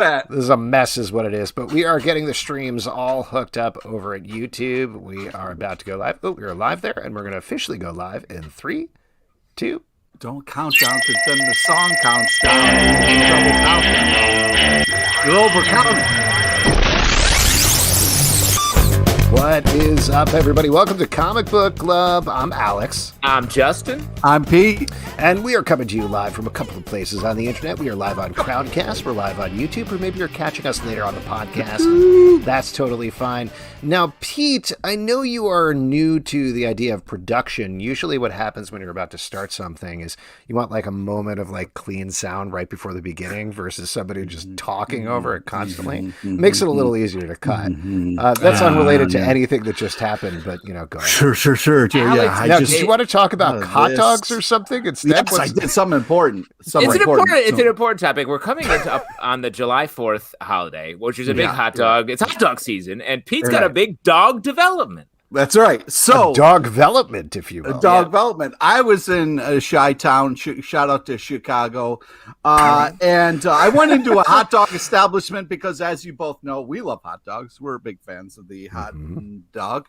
that. This is a mess is what it is, but we are getting the streams all hooked up over at YouTube. We are about to go live. Oh, we're live there, and we're going to officially go live in 3, 2. Don't count down, because then the song counts down. You're over counting. What is up, everybody? Welcome to Comic Book Club. I'm Alex. I'm Justin. I'm Pete. And we are coming to you live from a couple of places on the internet. We are live on Crowdcast. We're live on YouTube. Or maybe you're catching us later on the podcast. That's totally fine. Now, Pete, I know you are new to the idea of production. Usually what happens when you're about to start something is you want like a moment of like clean sound right before the beginning versus somebody just talking over it constantly. Makes it a little easier to cut. That's unrelated to anything that just happened, but you know, go ahead. Sure. Yeah, now, did you want to talk about hot dogs or something instead? Yes, I did something important. It's an important topic. We're coming up on the July 4th holiday, which is a big hot dog. It's hot dog season, and Pete's got a big dog development. That's right. So dog development, if you will. Development. I was in Chi-Town. Shout out to Chicago. And I went into a hot dog establishment because, as you both know, we love hot dogs. We're big fans of the hot dog.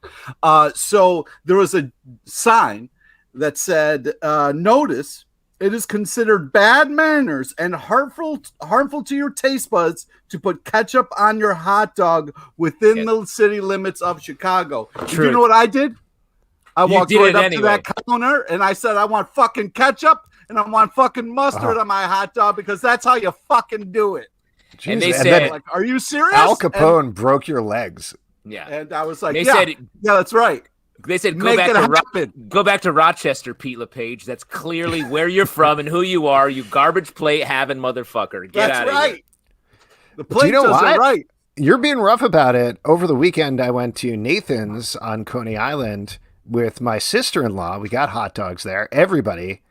So there was a sign that said, notice, it is considered bad manners and harmful to your taste buds to put ketchup on your hot dog within the city limits of Chicago. True. You know what I did? I walked right up to that counter and I said, I want fucking ketchup and I want fucking mustard on my hot dog because that's how you fucking do it. Jesus. And they said, like, are you serious? Al Capone broke your legs. Yeah. And I was like, yeah, that's right. They said, go back to Rochester, Pete LePage. That's clearly where you're from and who you are, you garbage plate having motherfucker. Get out of here. The plate does it right. You're being rough about it. Over the weekend, I went to Nathan's on Coney Island with my sister-in-law. We got hot dogs there. Everybody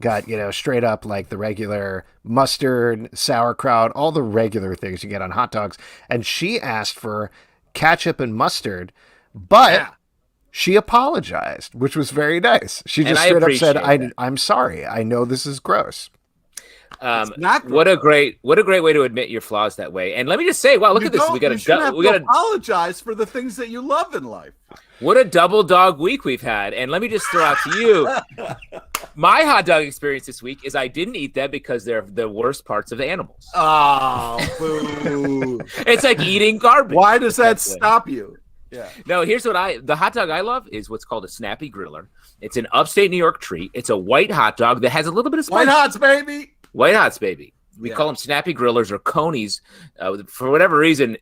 got, straight up like the regular mustard, sauerkraut, all the regular things you get on hot dogs. And she asked for ketchup and mustard, but she apologized, which was very nice. She just straight up said, I'm sorry. I know this is gross. What a great way to admit your flaws that way. And let me just say, wow, look at this. We got to apologize for the things that you love in life. What a double dog week we've had. And let me just throw out to you, my hot dog experience this week is I didn't eat them because they're the worst parts of the animals. Oh, boo. It's like eating garbage. Why does that stop you? Yeah. No, here's the hot dog I love is what's called a Snappy Griller. It's an upstate New York treat. It's a white hot dog that has a little bit of spice. White Hots, baby. White Hots, baby. We call them Snappy Grillers or Conies. For whatever reason,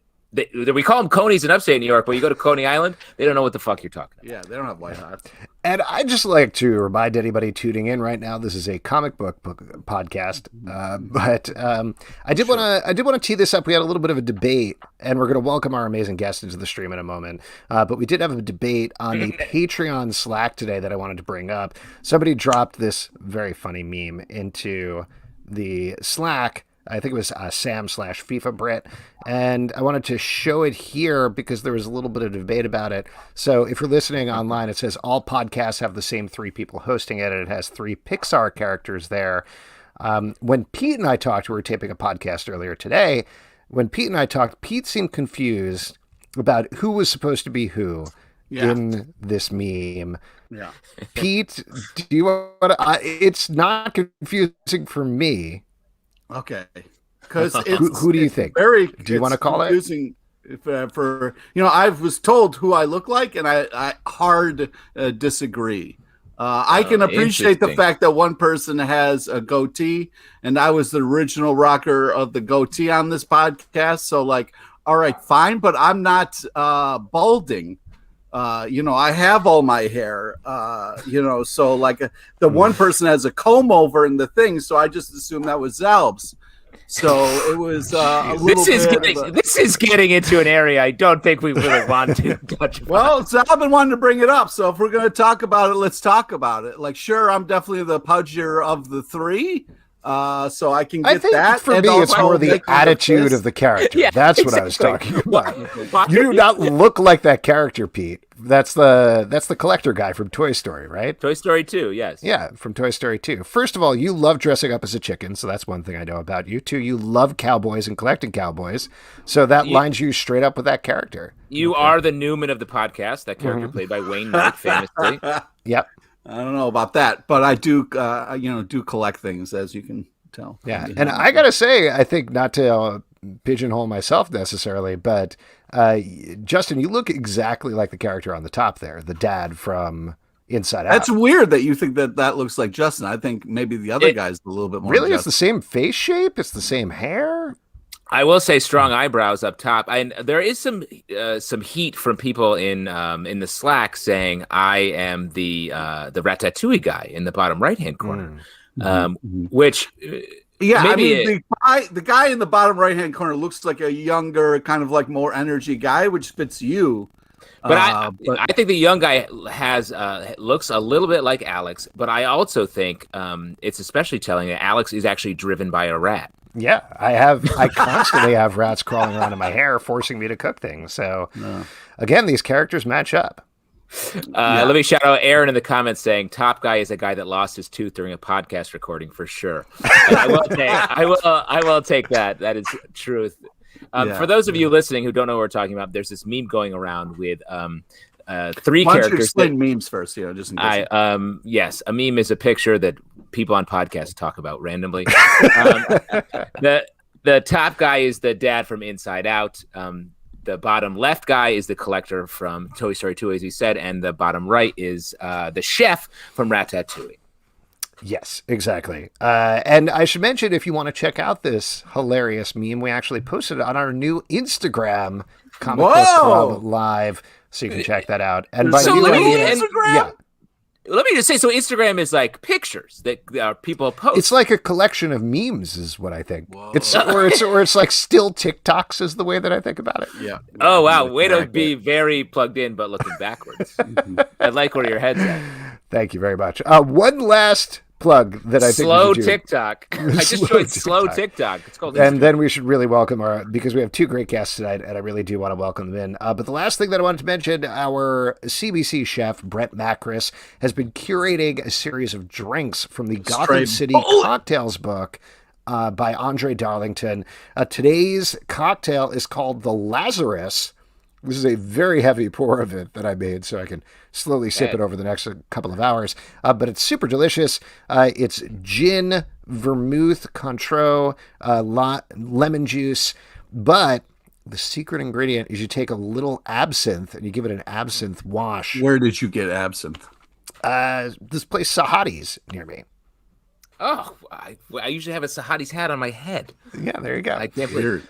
we call them Conies in upstate New York, but you go to Coney Island, they don't know what the fuck you're talking about. Yeah, they don't have White Hots. And I'd just like to remind anybody tuning in right now, this is a comic book podcast. But I did want to tee this up. We had a little bit of a debate, and we're going to welcome our amazing guest into the stream in a moment. But we did have a debate on the Patreon Slack today that I wanted to bring up. Somebody dropped this very funny meme into the Slack. I think it was Sam/FIFA Brit, and I wanted to show it here because there was a little bit of debate about it. So if you're listening online, it says all podcasts have the same 3 people hosting it, and it has 3 Pixar characters there. When Pete and I talked, we were taping a podcast earlier today. When Pete and I talked, Pete seemed confused about who was supposed to be who in this meme. Yeah, Pete, do you want to? It's not confusing for me. Okay, because who do you think? Do you want to call it? For I was told who I look like, and I hard disagree. I can appreciate the fact that one person has a goatee, and I was the original rocker of the goatee on this podcast. So, like, all right, fine, but I'm not balding. I have all my hair, so like the one person has a comb over in the thing. So I just assumed that was Zalb's. So it was a little this is getting into an area I don't think we really want to touch about. Well, Zalb wanted to bring it up. So if we're going to talk about it, let's talk about it. Like, sure, I'm definitely the pudgier of the 3. So I can get that. For me, it's more the attitude of the character. That's what I was talking about. You do not look like that character, Pete. That's the collector guy from Toy Story, right? Toy Story 2, yes. Yeah, from Toy Story 2. First of all, you love dressing up as a chicken, so that's one thing I know about you. Two, you love cowboys and collecting cowboys, so that lines you straight up with that character. You are the Newman of the podcast, that character played by Wayne Knight, famously. Yep. I don't know about that, but I do, do collect things, as you can tell. Yeah, and I gotta say, I think not to pigeonhole myself necessarily, but Justin, you look exactly like the character on the top there, the dad from Inside Out. That's weird that you think that looks like Justin. I think maybe the other guy's a little bit more. Really, it's the same face shape. It's the same hair. I will say strong eyebrows up top. And there is some heat from people in the Slack saying I am the Ratatouille guy in the bottom right hand corner, which. Yeah, maybe the guy in the bottom right-hand corner looks like a younger, kind of like more energy guy, which fits you. But I think the young guy looks a little bit like Alex, but I also think it's especially telling that Alex is actually driven by a rat. Yeah, I constantly have rats crawling around in my hair, forcing me to cook things. So, again, these characters match up. Let me shout out Aaron in the comments saying top guy is a guy that lost his tooth during a podcast recording for sure. And I will take that. That is truth. For those of you listening who don't know what we're talking about, there's this meme going around with three Why don't characters. You explain memes first, just in case. Yes, a meme is a picture that people on podcasts talk about randomly. The top guy is the dad from Inside Out. The bottom left guy is the collector from Toy Story 2, as you said, and the bottom right is the chef from Ratatouille. Yes, exactly. And I should mention, if you want to check out this hilarious meme, we actually posted it on our new Instagram, Comic Book Club Live, so you can check that out. And by Instagram? Let me just say, so Instagram is like pictures that people post. It's like a collection of memes, is what I think. It's like still TikToks is the way that I think about it. Yeah. Oh wow, way to be very plugged in, but looking backwards. I like where your head's at. Thank you very much. One last plug that I think slow TikTok. I just joined slow TikTok. It's called Instagram. And then we should really welcome because we have two great guests tonight, and I really do want to welcome them in. But the last thing that I wanted to mention, our CBC chef Brett Macris has been curating a series of drinks from the Gotham City Cocktails book by Andre Darlington. Today's cocktail is called the Lazarus. This is a very heavy pour of it that I made, so I can slowly sip it over the next couple of hours. But it's super delicious. It's gin, vermouth, Cointreau, lemon juice. But the secret ingredient is you take a little absinthe and you give it an absinthe wash. Where did you get absinthe? This place, Sahadi's, near me. Oh, I usually have a Sahadi's hat on my head. Yeah, there you go. I can't believe it.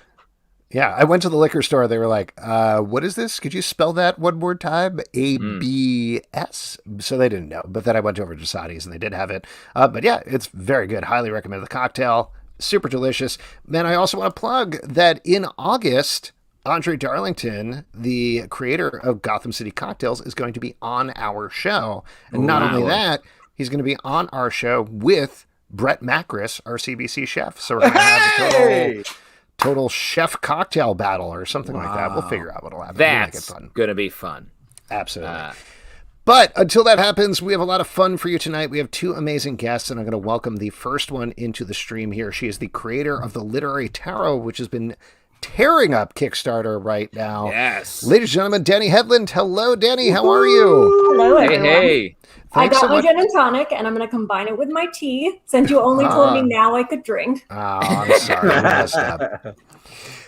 Yeah, I went to the liquor store. They were like, what is this? Could you spell that one more time? ABS? So they didn't know. But then I went over to Sadi's and they did have it. But yeah, it's very good. Highly recommend the cocktail. Super delicious. Man, I also want to plug that in August, Andre Darlington, the creator of Gotham City Cocktails, is going to be on our show. And not only that, he's going to be on our show with Brett Macris, our CBC chef. So we're going to have a total chef cocktail battle or something like that. We'll figure out what'll happen. That's going to be fun. Absolutely. But until that happens, we have a lot of fun for you tonight. We have two amazing guests, and I'm going to welcome the first one into the stream here. She is the creator of the Literary Tarot, which has been tearing up Kickstarter right now. Yes. Ladies and gentlemen, Dani Hedlund. Hello, Dani. How are you? Hello, everyone. Hey. I got my gin and tonic, and I'm going to combine it with my tea, since you only told me now I could drink. Oh, I'm sorry. I messed up.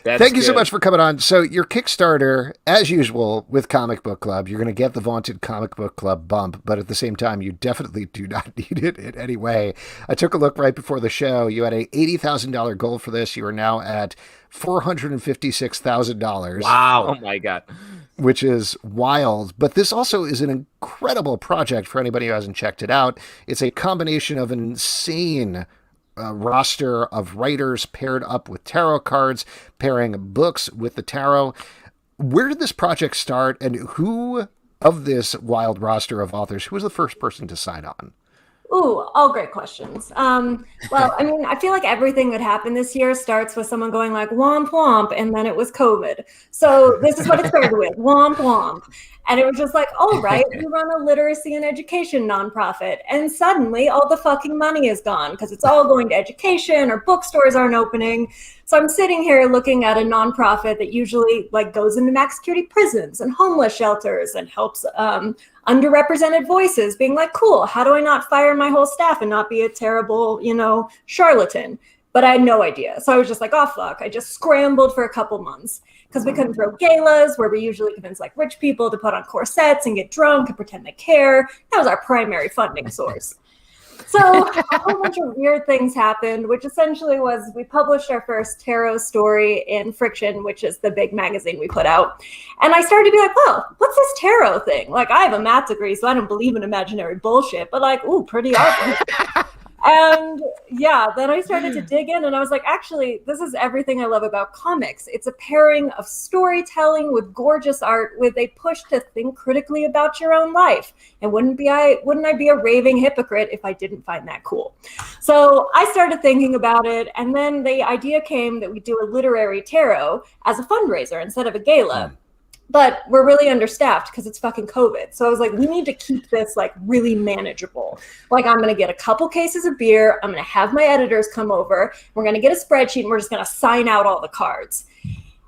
Thank you so much for coming on. So your Kickstarter, as usual with Comic Book Club, you're going to get the vaunted Comic Book Club bump, but at the same time, you definitely do not need it in any way. I took a look right before the show. You had a $80,000 goal for this. You are now at $456,000. Wow. Oh, my God. Which is wild. But this also is an incredible project for anybody who hasn't checked it out. It's a combination of an insane roster of writers paired up with tarot cards, pairing books with the tarot. Where did this project start, and who of this wild roster of authors, who was the first person to sign on? Ooh, all great questions. Well, I mean, I feel like everything that happened this year starts with someone going like womp womp, and then it was COVID. So this is what it started with, womp womp. And it was just like, all right, we run a literacy and education nonprofit. And suddenly all the fucking money is gone because it's all going to education or bookstores aren't opening. So I'm sitting here looking at a nonprofit that usually like goes into max security prisons and homeless shelters and helps underrepresented voices, being like, cool, how do I not fire my whole staff and not be a terrible, charlatan? But I had no idea. So I was just like, oh, fuck. I just scrambled for a couple months because we couldn't throw galas where we usually convince like rich people to put on corsets and get drunk and pretend they care. That was our primary funding source. So a whole bunch of weird things happened, which essentially was we published our first tarot story in Friction, which is the big magazine we put out. And I started to be like, well, what's this tarot thing? Like, I have a math degree, so I don't believe in imaginary bullshit, but like, ooh, pretty awesome. And yeah, then I started to dig in and I was like, actually, this is everything I love about comics. It's a pairing of storytelling with gorgeous art with a push to think critically about your own life. And wouldn't I be a raving hypocrite if I didn't find that cool? So I started thinking about it. And then the idea came that we do a literary tarot as a fundraiser instead of a gala. But we're really understaffed because it's fucking COVID. So I was like, we need to keep this like really manageable. Like, I'm going to get a couple cases of beer. I'm going to have my editors come over. We're going to get a spreadsheet and we're just going to sign out all the cards.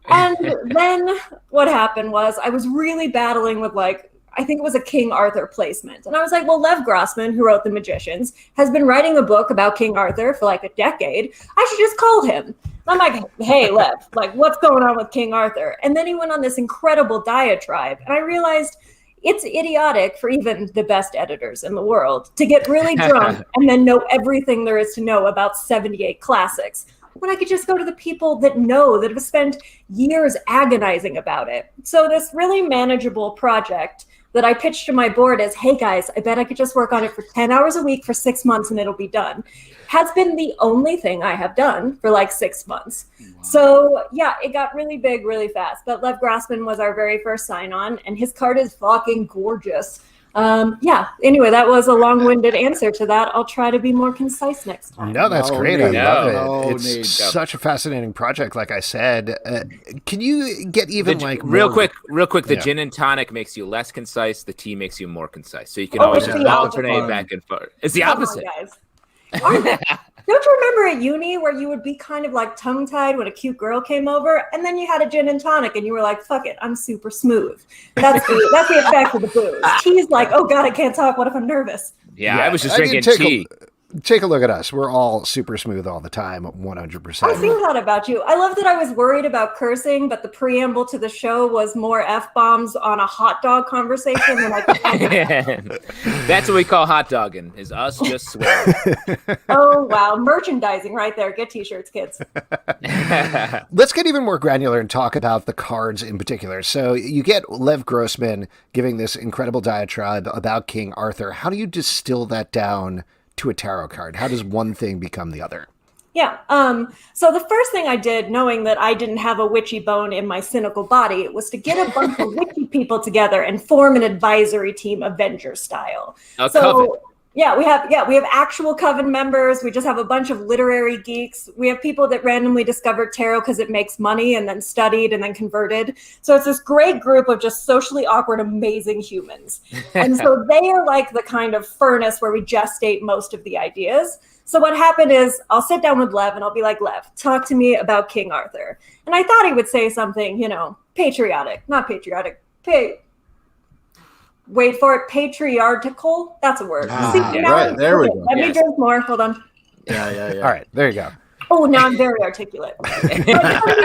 And then what happened was I was really battling with I think it was a King Arthur placement. And I was like, well, Lev Grossman, who wrote The Magicians, has been writing a book about King Arthur for like a decade. I should just call him. I'm like, hey, Lev, what's going on with King Arthur? And then he went on this incredible diatribe. And I realized it's idiotic for even the best editors in the world to get really drunk and then know everything there is to know about 78 classics, when I could just go to the people that know, that have spent years agonizing about it. So this really manageable project that I pitched to my board as, hey guys, I bet I could just work on it for 10 hours a week for 6 months and it'll be done, has been the only thing I have done for 6 months. Wow. So yeah, it got really big really fast. But Lev Grossman was our very first sign on and his card is fucking gorgeous. Anyway, that was a long-winded answer to that. I'll try to be more concise next time. No, that's great. I love it. It's such a fascinating project, like I said. Can you get even real quick, the gin and tonic makes you less concise, the tea makes you more concise. So you can always just alternate back and forth. It's the opposite. Don't you remember at uni where you would be kind of tongue-tied when a cute girl came over and then you had a gin and tonic and you were like, fuck it, I'm super smooth. That's the effect of the booze. Tea's like, oh God, I can't talk. What if I'm nervous? Yeah, I was just drinking tea. Take a look at us. We're all super smooth all the time, 100%. I think that about you. I love that I was worried about cursing, but the preamble to the show was more F-bombs on a hot dog conversation than I could. That's what we call hot dogging, is us just swearing. Oh, wow. Merchandising right there. Get t-shirts, kids. Let's get even more granular and talk about the cards in particular. So you get Lev Grossman giving this incredible diatribe about King Arthur. How do you distill that down to a tarot card? How does one thing become the other? Yeah. So the first thing I did, knowing that I didn't have a witchy bone in my cynical body, was to get a bunch of witchy people together and form an advisory team, Avenger style. Coven. Yeah, we have actual Coven members. We just have a bunch of literary geeks. We have people that randomly discovered tarot because it makes money and then studied and then converted. So it's this great group of just socially awkward, amazing humans. And so they are like the kind of furnace where we gestate most of the ideas. So what happened is I'll sit down with Lev and I'll be like, Lev, talk to me about King Arthur. And I thought he would say something, patriotic, not patriotic, wait for it, patriarchal. That's a word. Right, there we go. Let me drink more. Hold on. Yeah. All right, there you go. Oh, now I'm very articulate. But something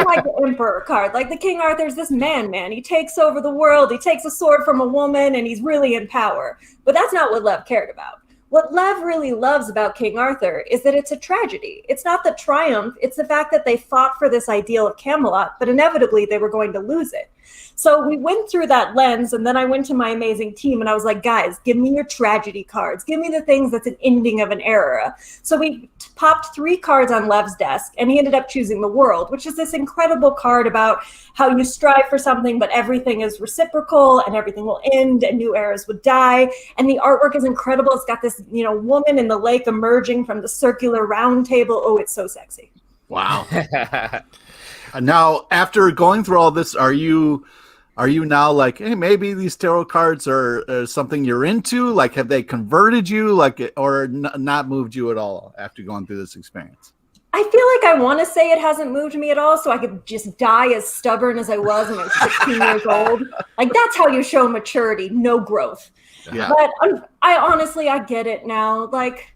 like the Emperor card. Like the King Arthur's this man. He takes over the world. He takes a sword from a woman and he's really in power. But that's not what Lev cared about. What Lev really loves about King Arthur is that it's a tragedy. It's not the triumph. It's the fact that they fought for this ideal of Camelot, but inevitably they were going to lose it. So we went through that lens, and then I went to my amazing team and I was like, guys, give me your tragedy cards. Give me the things that's an ending of an era. So we popped 3 cards on Lev's desk, and he ended up choosing the World, which is this incredible card about how you strive for something, but everything is reciprocal and everything will end and new eras would die. And the artwork is incredible. It's got this, woman in the lake emerging from the circular round table. Oh, it's so sexy. Wow. Now, after going through all this, are you now like, hey, maybe these tarot cards are something you're into? Like, have they converted you, or not moved you at all after going through this experience? I feel like I want to say it hasn't moved me at all, so I could just die as stubborn as I was when I was 16 years old. Like, that's how you show maturity, no growth. Yeah. But I get it now. Like,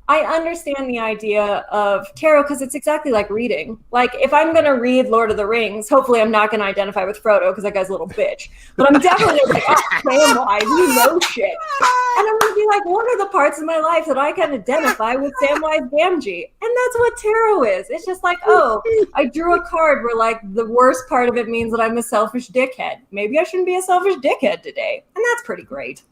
I understand the idea of tarot because it's exactly like reading. Like, if I'm going to read Lord of the Rings, hopefully I'm not going to identify with Frodo because that guy's a little bitch. But I'm definitely like, Samwise, you know shit. And I'm going to be like, what are the parts of my life that I can identify with Samwise Gamgee? And that's what tarot is. It's just like, oh, I drew a card where like the worst part of it means that I'm a selfish dickhead. Maybe I shouldn't be a selfish dickhead today. And that's pretty great.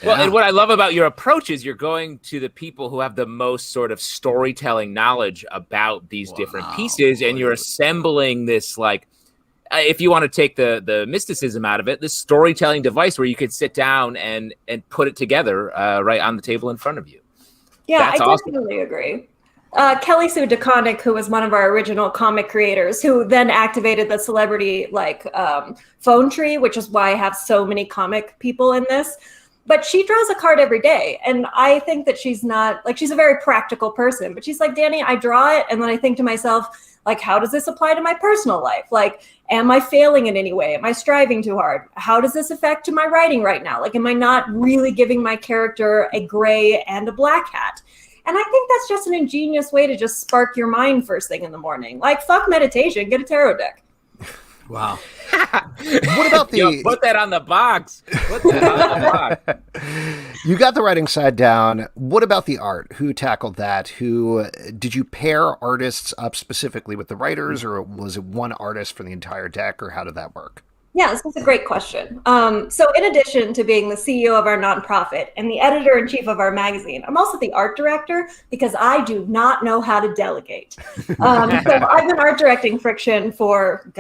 Well, and what I love about your approach is you're going to the people who have the most sort of storytelling knowledge about these different pieces, and you're assembling this, like, if you want to take the mysticism out of it, this storytelling device where you could sit down and put it together right on the table in front of you. Yeah, That's I awesome. definitely agree. Kelly Sue DeConnick, who was one of our original comic creators, who then activated the celebrity phone tree, which is why I have so many comic people in this. But she draws a card every day. And I think that she's not, like, she's a very practical person. But she's like, Dani, I draw it. And then I think to myself, like, how does this apply to my personal life? Like, am I failing in any way? Am I striving too hard? How does this affect to my writing right now? Like, am I not really giving my character a gray and a black hat? And I think that's just an ingenious way to just spark your mind first thing in the morning. Like, fuck meditation, get a tarot deck. Wow. What about put that on the box. Put that on the box. You got the writing side down. What about the art? Who tackled that? Did you pair artists up specifically with the writers, or was it one artist for the entire deck, or how did that work? Yeah, this is a great question. So in addition to being the CEO of our nonprofit and the editor-in-chief of our magazine, I'm also the art director because I do not know how to delegate. So I've been art directing Friction for,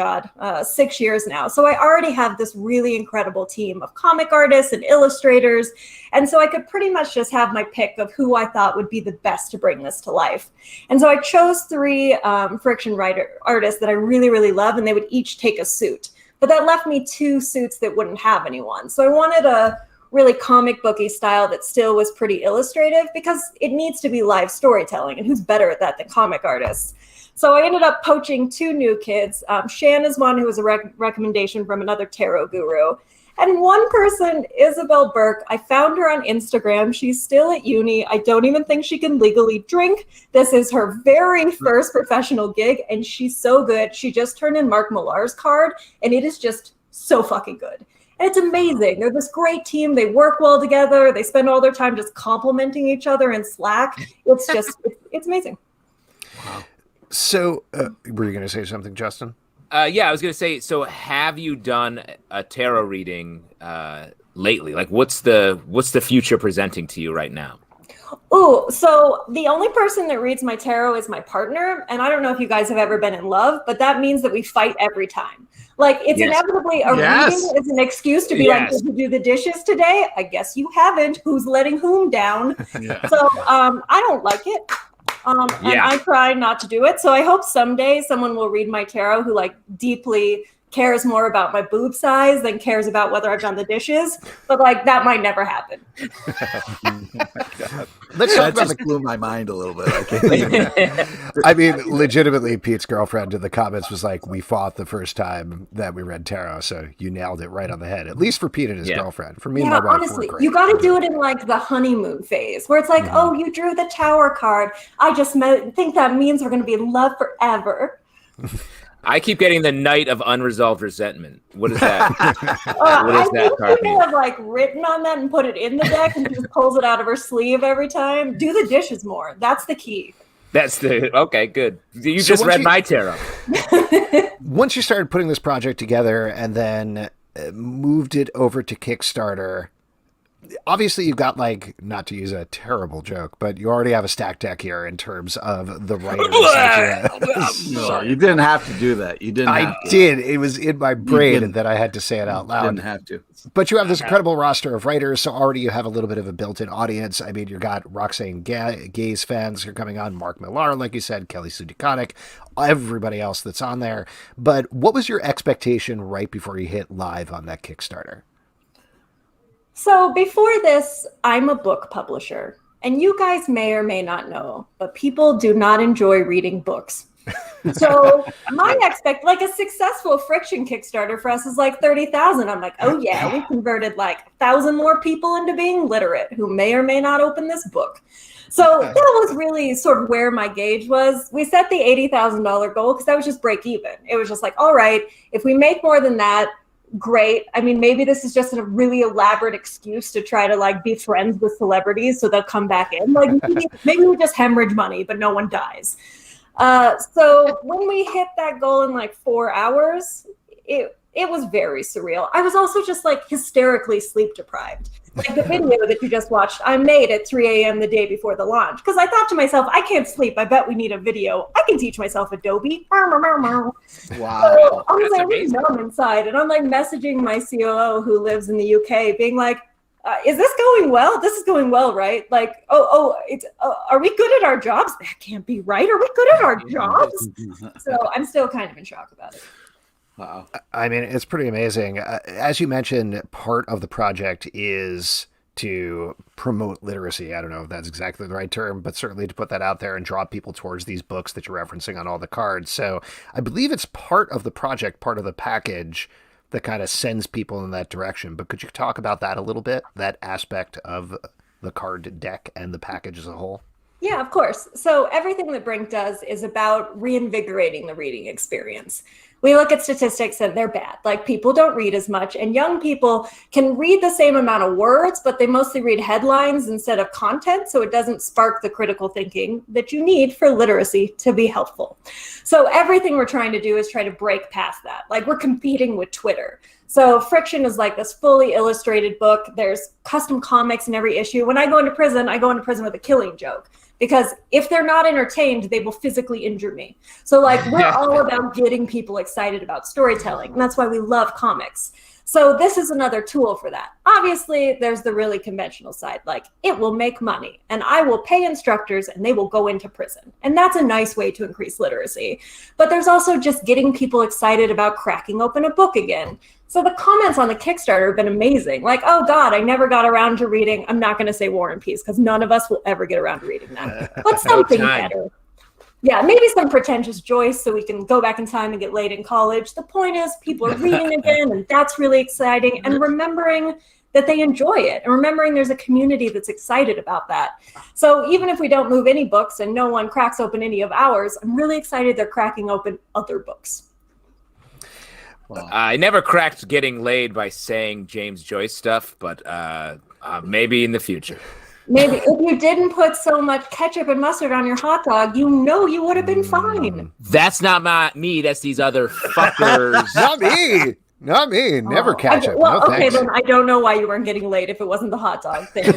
6 years now. So I already have this really incredible team of comic artists and illustrators. And so I could pretty much just have my pick of who I thought would be the best to bring this to life. And so I chose 3 Friction artists that I really, really love, and they would each take a suit. But that left me 2 suits that wouldn't have anyone. So I wanted a really comic booky style that still was pretty illustrative because it needs to be live storytelling. And who's better at that than comic artists? So I ended up poaching 2 new kids. Shan is one who was a recommendation from another tarot guru. And one person, Isabel Burke, I found her on Instagram. She's still at uni. I don't even think she can legally drink. This is her very first professional gig, and she's so good. She just turned in Mark Millar's card, and it is just so fucking good. And it's amazing. They're this great team. They work well together. They spend all their time just complimenting each other in Slack. It's just, it's amazing. Wow. So, were you going to say something, Justin? Yeah, I was going to say, so have you done a tarot reading lately? Like, what's the future presenting to you right now? Oh, so the only person that reads my tarot is my partner. And I don't know if you guys have ever been in love, but that means that we fight every time. Like, it's inevitably a reading is an excuse to be like, did you do the dishes today? I guess you haven't. Who's letting whom down? Yeah. So I don't like it. And I try not to do it. So I hope someday someone will read my tarot who like deeply cares more about my boob size than cares about whether I've done the dishes. But like that might never happen. That just blew my mind a little bit. I mean, legitimately, Pete's girlfriend in the comments was like, we fought the first time that we read tarot. So you nailed it right on the head, at least for Pete and his girlfriend. For me and my wife, honestly, you got to do it in like the honeymoon phase where it's like, oh, you drew the Tower card. I just think that means we're going to be in love forever. I keep getting the Knight of Unresolved Resentment. What is that? What is that card? People have like written on that and put it in the deck, and she just pulls it out of her sleeve every time. Do the dishes more. That's the key. That's okay, good. You just read my tarot. Once you started putting this project together and then moved it over to Kickstarter, obviously you've got, like, not to use a terrible joke, but you already have a stack deck here in terms of the writers. No, you didn't have to do that. You didn't. I did. It was in my brain that I had to say it out loud. Didn't have to. But you have this incredible roster of writers, so already you have a little bit of a built-in audience. I mean, you got Roxane Gay's fans who are coming on, Mark Millar, like you said, Kelly Sue DeConnick, everybody else that's on there. But what was your expectation right before you hit live on that Kickstarter? So before this, I'm a book publisher, and you guys may or may not know, but people do not enjoy reading books. So my like a successful Friction Kickstarter for us is like 30,000. I'm like, oh yeah, we converted like 1,000 more people into being literate who may or may not open this book. So that was really sort of where my gauge was. We set the $80,000 goal because that was just break even. It was just like, all right, if we make more than that, great. I mean, maybe this is just a really elaborate excuse to try to like be friends with celebrities so they'll come back in. Like maybe we just hemorrhage money, but no one dies. So when we hit that goal in like 4 hours, it was very surreal. I was also just like hysterically sleep deprived. Like the video that you just watched, I made at 3 a.m. the day before the launch. Because I thought to myself, I can't sleep. I bet we need a video. I can teach myself Adobe. Wow. So I was like, really numb inside. And I'm like messaging my COO who lives in the UK being like, is this going well? This is going well, right? Like, are we good at our jobs? That can't be right. Are we good at our jobs? So I'm still kind of in shock about it. Wow. I mean, it's pretty amazing. As you mentioned, part of the project is to promote literacy. I don't know if that's exactly the right term, but certainly to put that out there and draw people towards these books that you're referencing on all the cards. So I believe it's part of the project, part of the package that kind of sends people in that direction. But could you talk about that a little bit, that aspect of the card deck and the package as a whole? Yeah, of course. So everything that Brink does is about reinvigorating the reading experience. We look at statistics and they're bad. Like people don't read as much, and young people can read the same amount of words, but they mostly read headlines instead of content. So it doesn't spark the critical thinking that you need for literacy to be helpful. So everything we're trying to do is try to break past that. Like we're competing with Twitter. So Friction is like this fully illustrated book. There's custom comics in every issue. When I go into prison with a killing joke. Because if they're not entertained, they will physically injure me. So like we're all about getting people excited about storytelling. And that's why we love comics. So this is another tool for that. Obviously, there's the really conventional side, like it will make money and I will pay instructors and they will go into prison. And that's a nice way to increase literacy. But there's also just getting people excited about cracking open a book again. So the comments on the Kickstarter have been amazing. Like, oh God, I never got around to reading. I'm not going to say War and Peace because none of us will ever get around to reading that. But something better. Yeah, maybe some pretentious Joyce so we can go back in time and get laid in college. The point is people are reading again, and that's really exciting. And remembering that they enjoy it and remembering there's a community that's excited about that. So even if we don't move any books and no one cracks open any of ours, I'm really excited they're cracking open other books. Well, I never cracked getting laid by saying James Joyce stuff, but maybe in the future. Maybe if you didn't put so much ketchup and mustard on your hot dog, you would have been fine. That's not me. That's these other fuckers. Not me. Never ketchup. Well, no, okay, thanks. then I don't know why you weren't getting laid if it wasn't the hot dog thing. The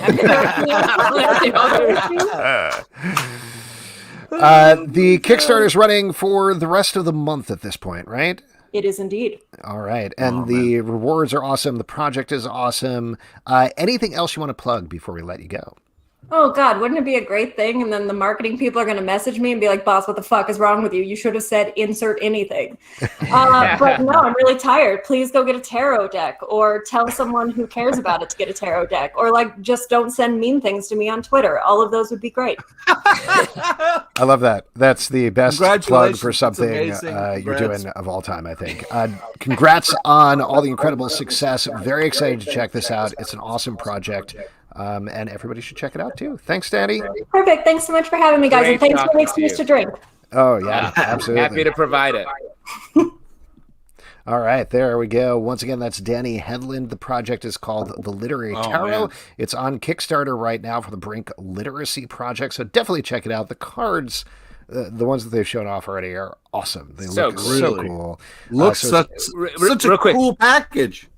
Kickstarter is running for the rest of the month at this point, right? It is indeed. All right. And the rewards are awesome. The project is awesome. Anything else you want to plug before we let you go? Oh, God, wouldn't it be a great thing? And then the marketing people are going to message me and be like, boss, what the fuck is wrong with you? You should have said insert anything. But no, I'm really tired. Please go get a tarot deck or tell someone who cares about it to get a tarot deck or like just don't send mean things to me on Twitter. All of those would be great. I love that. That's the best plug for something you're doing of all time, I think. Congrats on all the incredible success. Very excited to check this out. It's an awesome project. And everybody should check it out too. Thanks, Dani. Perfect. Thanks so much for having me, guys. Great and thanks for the excuse to drink. Oh, yeah, absolutely. Happy to provide it. All right, there we go. Once again, that's Dani Hedlund. The project is called The Literary Tarot. It's on Kickstarter right now for the Brink Literacy Project, so definitely check it out. The cards the ones that they've shown off already are awesome. They So look cool. so Really? cool. Looks such a cool package.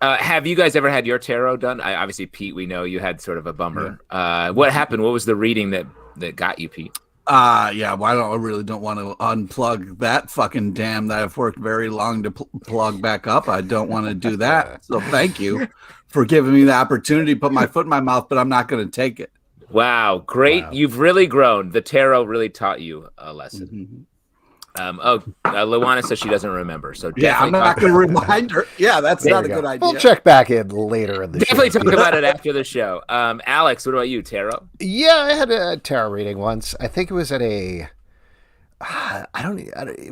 Have you guys ever had your tarot done? Obviously, Pete, we know you had sort of a bummer. Yeah. What happened? What was the reading that got you, Pete? Yeah, well, I really don't want to unplug that fucking dam that I've worked very long to plug back up. I don't want to do that. So thank you for giving me the opportunity to put my foot in my mouth, but I'm not going to take it. Wow, great. Wow. You've really grown. The tarot really taught you a lesson. Mm-hmm. Luana says she doesn't remember. So yeah, I'm not going to remind her. Yeah, that's not a good idea. We'll check back in later in the definitely show. Talk about it after the show. Alex, what about you, tarot? Yeah, I had a tarot reading once. I think it was at it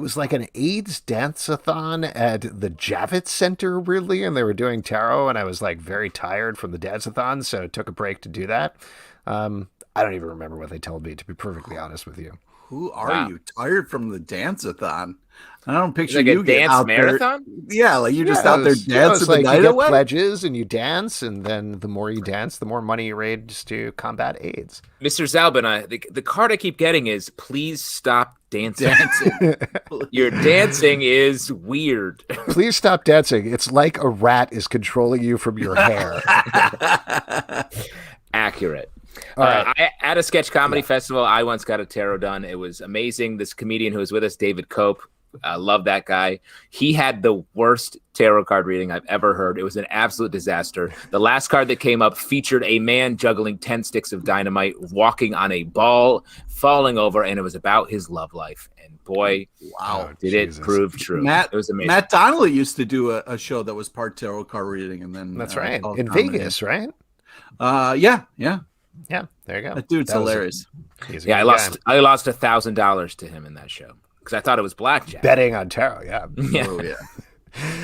was like an AIDS dance-a-thon at the Javits Center, weirdly, and they were doing tarot, and I was like very tired from the dance-a-thon, so I took a break to do that. I don't even remember what they told me, to be perfectly honest with you. Who are you? Tired from the dance-a-thon? I don't picture like you a dance out marathon. There. Yeah, like you're just out there dancing the night away. You get pledges and you dance, and then the more you dance, the more money you raise to combat AIDS. Mr. Zalbin, the card I keep getting is please stop dancing. Your dancing is weird. Please stop dancing. It's like a rat is controlling you from your hair. Accurate. At a sketch comedy festival, I once got a tarot done. It was amazing. This comedian who was with us, David Cope, I love that guy. He had the worst tarot card reading I've ever heard. It was an absolute disaster. The last card that came up featured a man juggling 10 sticks of dynamite, walking on a ball, falling over, and it was about his love life. And boy, wow, did it prove true. It was amazing. Matt Donnelly used to do a show that was part tarot card reading, and then that's right, in Vegas, right? Yeah. Yeah, there you go. That dude's hilarious. Yeah, I lost $1,000 to him in that show because I thought it was blackjack. Betting on tarot, yeah. Oh, yeah.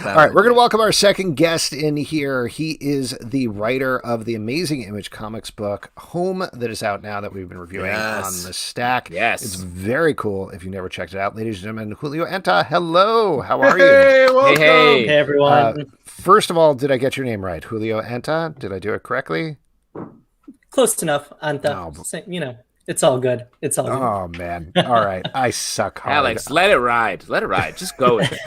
All right, we're going to welcome our second guest in here. He is the writer of the amazing Image Comics book, Home, that is out now that we've been reviewing on the Stack. Yes. It's very cool if you've never checked it out. Ladies and gentlemen, Julio Anta, hello. How are you? Hey, everyone. First of all, did I get your name right? Julio Anta? Did I do it correctly? Close enough, Anta. It's all good. It's all good. Oh, man. All right. I suck hard. Alex, let it ride. Let it ride. Just go with it.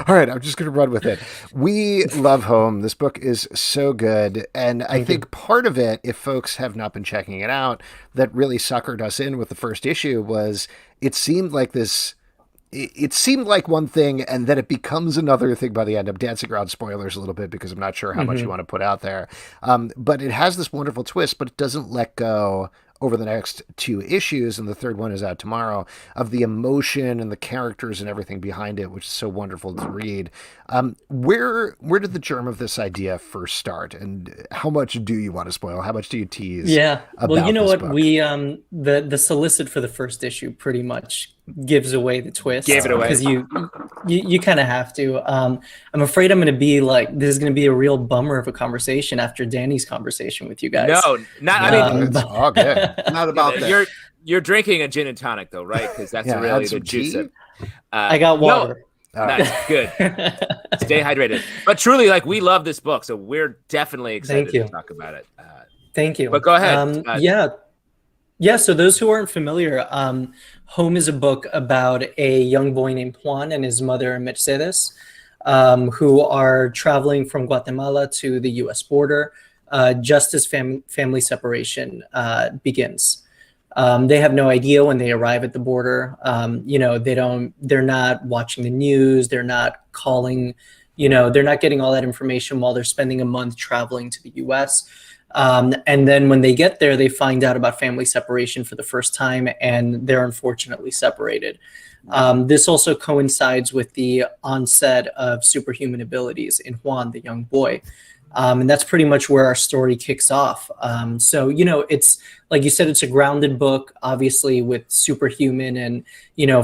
All right. I'm just going to run with it. We love Home. This book is so good. And I think part of it, if folks have not been checking it out, that really suckered us in with the first issue was it seemed like one thing and then it becomes another thing by the end. I'm dancing around spoilers a little bit because I'm not sure how much you want to put out there. But it has this wonderful twist, but it doesn't let go over the next two issues, and the third one is out tomorrow, of the emotion and the characters and everything behind it, which is so wonderful to read. Where did the germ of this idea first start, and how much do you want to spoil? How much do you tease? Yeah, well, you know what? Book? We the solicit for the first issue pretty much gives away the twist. Gave it away because you kind of have to. I'm afraid I'm going to be like, this is going to be a real bummer of a conversation after Danny's conversation with you guys. No, not. I mean, it's all good. Not about that. You're drinking a gin and tonic though, right? Because that's really the juice. I got water. No, that's good. Stay hydrated. But truly, like, we love this book, so we're definitely excited to talk about it. Thank you. But go ahead. Yeah. So those who aren't familiar, Home is a book about a young boy named Juan and his mother Mercedes, who are traveling from Guatemala to the U.S. border just as family separation begins. They have no idea when they arrive at the border. They're not watching the news. They're not calling, they're not getting all that information while they're spending a month traveling to the U.S. And then when they get there, they find out about family separation for the first time, and they're unfortunately separated. This also coincides with the onset of superhuman abilities in Juan, the young boy. And that's pretty much where our story kicks off. So, it's like you said, it's a grounded book, obviously with superhuman and,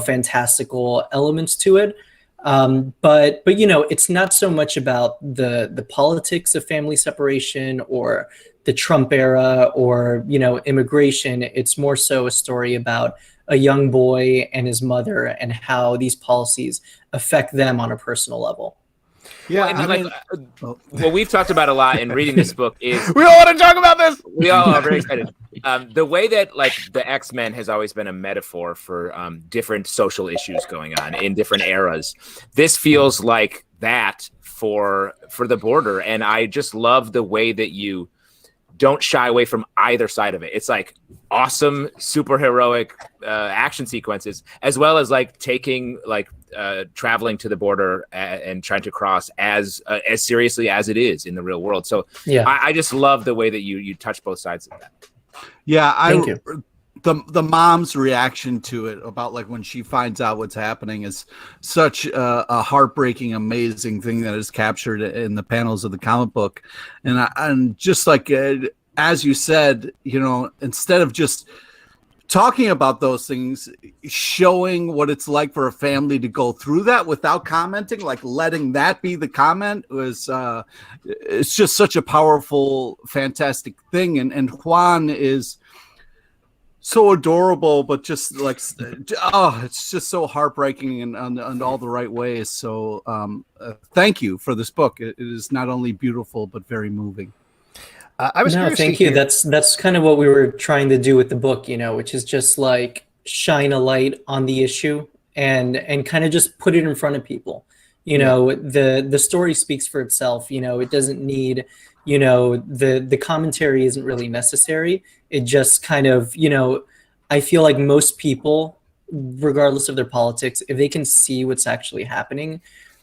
fantastical elements to it. But it's not so much about the politics of family separation or the Trump era or, immigration. It's more so a story about a young boy and his mother and how these policies affect them on a personal level. Yeah, well, I mean, what we've talked about a lot in reading this book is we don't want to talk about this. We all are very excited. The way that like the X-Men has always been a metaphor for different social issues going on in different eras. This feels like that for the border, and I just love the way that you don't shy away from either side of it. It's like awesome superheroic action sequences, as well as like taking like traveling to the border and trying to cross as seriously as it is in the real world. So yeah, I just love the way that you touch both sides of that. Yeah, Thank you. The mom's reaction to it about like when she finds out what's happening is such a heartbreaking, amazing thing that is captured in the panels of the comic book. And just like, as you said, you know, instead of just talking about those things, showing what it's like for a family to go through that without commenting, like letting that be the comment was, it's just such a powerful, fantastic thing. And Juan is so adorable, but just like, it's just so heartbreaking and on all the right ways. So thank you for this book. It is not only beautiful, but very moving. I was curious. Thank you. That's kind of what we were trying to do with the book, you know, which is just like shine a light on the issue and kind of just put it in front of people. You know, the story speaks for itself. You know, it doesn't need, you know, the commentary isn't really necessary. It just kind of, you know, I feel like most people, regardless of their politics, if they can see what's actually happening,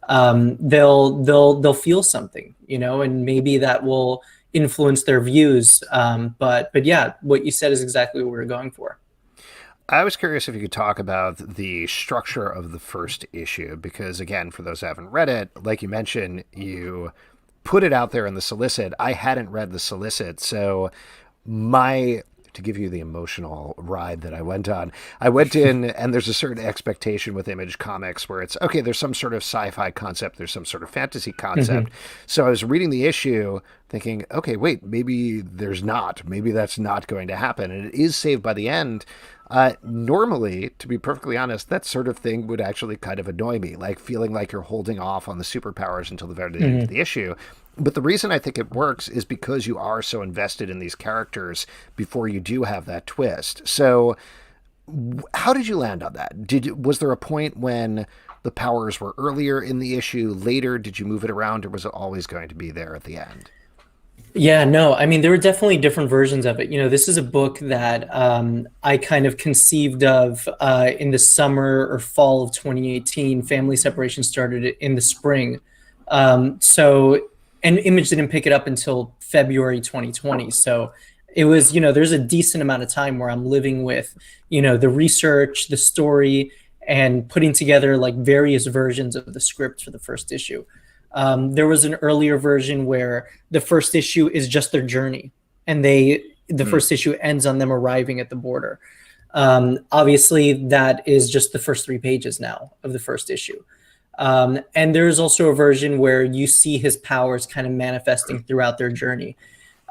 they'll feel something, you know, and maybe that will influence their views. But yeah, what you said is exactly what we're going for. I was curious if you could talk about the structure of the first issue, because again, for those who haven't read it, like you mentioned, you put it out there in the solicit. I hadn't read the solicit, so to give you the emotional ride that I went on, I went in and there's a certain expectation with Image Comics where it's, okay, there's some sort of sci-fi concept, there's some sort of fantasy concept. Mm-hmm. So I was reading the issue thinking, okay, wait, maybe there's not. Maybe that's not going to happen. And it is saved by the end. Normally, to be perfectly honest, that sort of thing would actually kind of annoy me, like feeling like you're holding off on the superpowers until the very end of the issue. But the reason I think it works is because you are so invested in these characters before you do have that twist. So how did you land on that? Was there a point when the powers were earlier in the issue, later? Did you move it around, or was it always going to be there at the end? Yeah, no, I mean, there were definitely different versions of it. You know, this is a book that I kind of conceived of in the summer or fall of 2018. Family separation started in the spring. And Image didn't pick it up until February 2020. So it was, you know, there's a decent amount of time where I'm living with, you know, the research, the story, and putting together like various versions of the script for the first issue. There was an earlier version where the first issue is just their journey, and the first issue ends on them arriving at the border. Obviously, that is just the first 3 pages now of the first issue. And there's also a version where you see his powers kind of manifesting throughout their journey.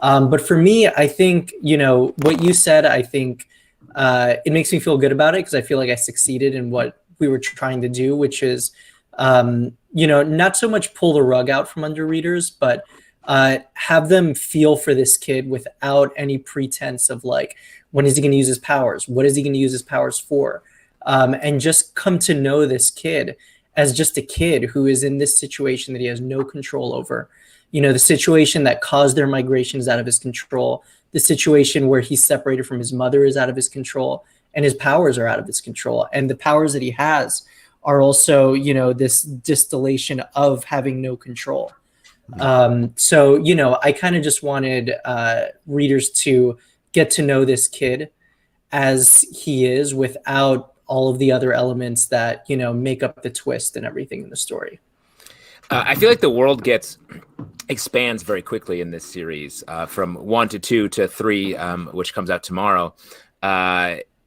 But for me, I think, you know, what you said, I think it makes me feel good about it because I feel like I succeeded in what we were trying to do, which is, you know, not so much pull the rug out from under readers, but have them feel for this kid without any pretense of like, when is he going to use his powers? What is he going to use his powers for? And just come to know this kid as just a kid who is in this situation that he has no control over. You know, the situation that caused their migration is out of his control. The situation where he's separated from his mother is out of his control, and his powers are out of his control. And the powers that he has are also, you know, this distillation of having no control. So, you know, I kind of just wanted readers to get to know this kid as he is without all of the other elements that, you know, make up the twist and everything in the story. I feel like the world expands very quickly in this series, from 1 to 2 to 3, which comes out tomorrow.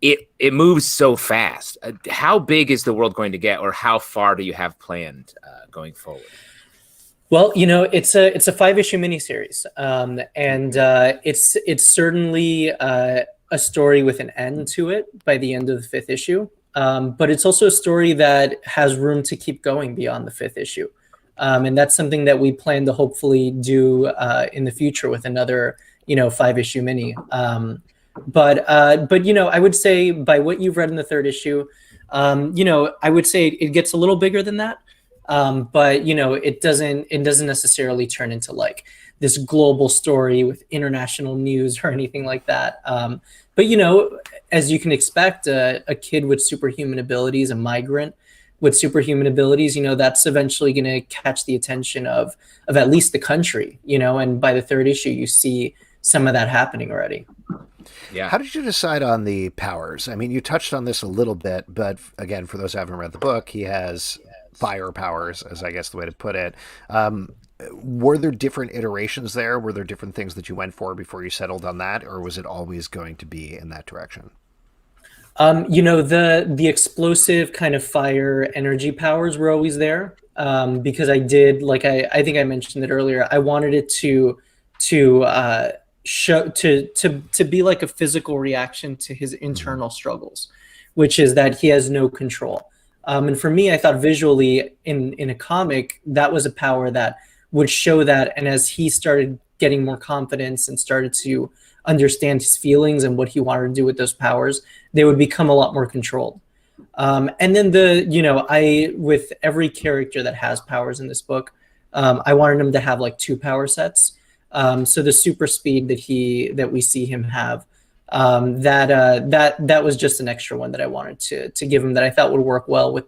It moves so fast. How big is the world going to get, or how far do you have planned going forward? Well, you know, it's a 5-issue miniseries, and it's certainly a story with an end to it by the end of the 5th issue. But it's also a story that has room to keep going beyond the 5th issue. And that's something that we plan to hopefully do in the future with another, 5-issue mini. But I would say by what you've read in the third issue, I would say it gets a little bigger than that. But it doesn't necessarily turn into like this global story with international news or anything like that. But as you can expect, a kid with superhuman abilities, a migrant with superhuman abilities, that's eventually going to catch the attention of at least the country, and by the third issue, you see some of that happening already. Yeah. How did you decide on the powers? I mean, you touched on this a little bit, but again, for those who haven't read the book, he has fire powers, as I guess the way to put it. Were there different iterations there? Were there different things that you went for before you settled on that, or was it always going to be in that direction? The explosive kind of fire energy powers were always there, because I did, like I think I mentioned it earlier, I wanted it to show to be like a physical reaction to his internal struggles, which is that he has no control. And for me, I thought visually in a comic, that was a power that would show that. And as he started getting more confidence and started to understand his feelings and what he wanted to do with those powers, they would become a lot more controlled. And then with every character that has powers in this book, I wanted him to have like 2 power sets. So the super speed that we see him have, that was just an extra one that I wanted to give him that I thought would work well with,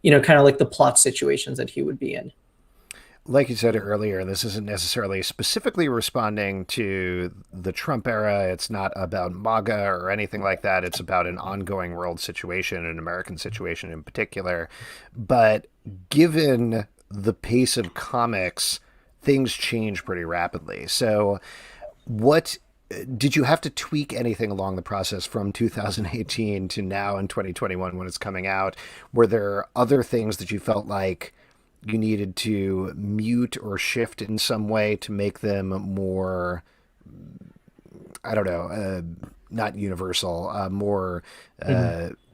kind of like the plot situations that he would be in. Like you said earlier, this isn't necessarily specifically responding to the Trump era. It's not about MAGA or anything like that. It's about an ongoing world situation, an American situation in particular. But given the pace of comics, things change pretty rapidly. So what did you have to tweak anything along the process from 2018 to now in 2021 when it's coming out? Were there other things that you felt like you needed to mute or shift in some way to make them more, I don't know, not universal, more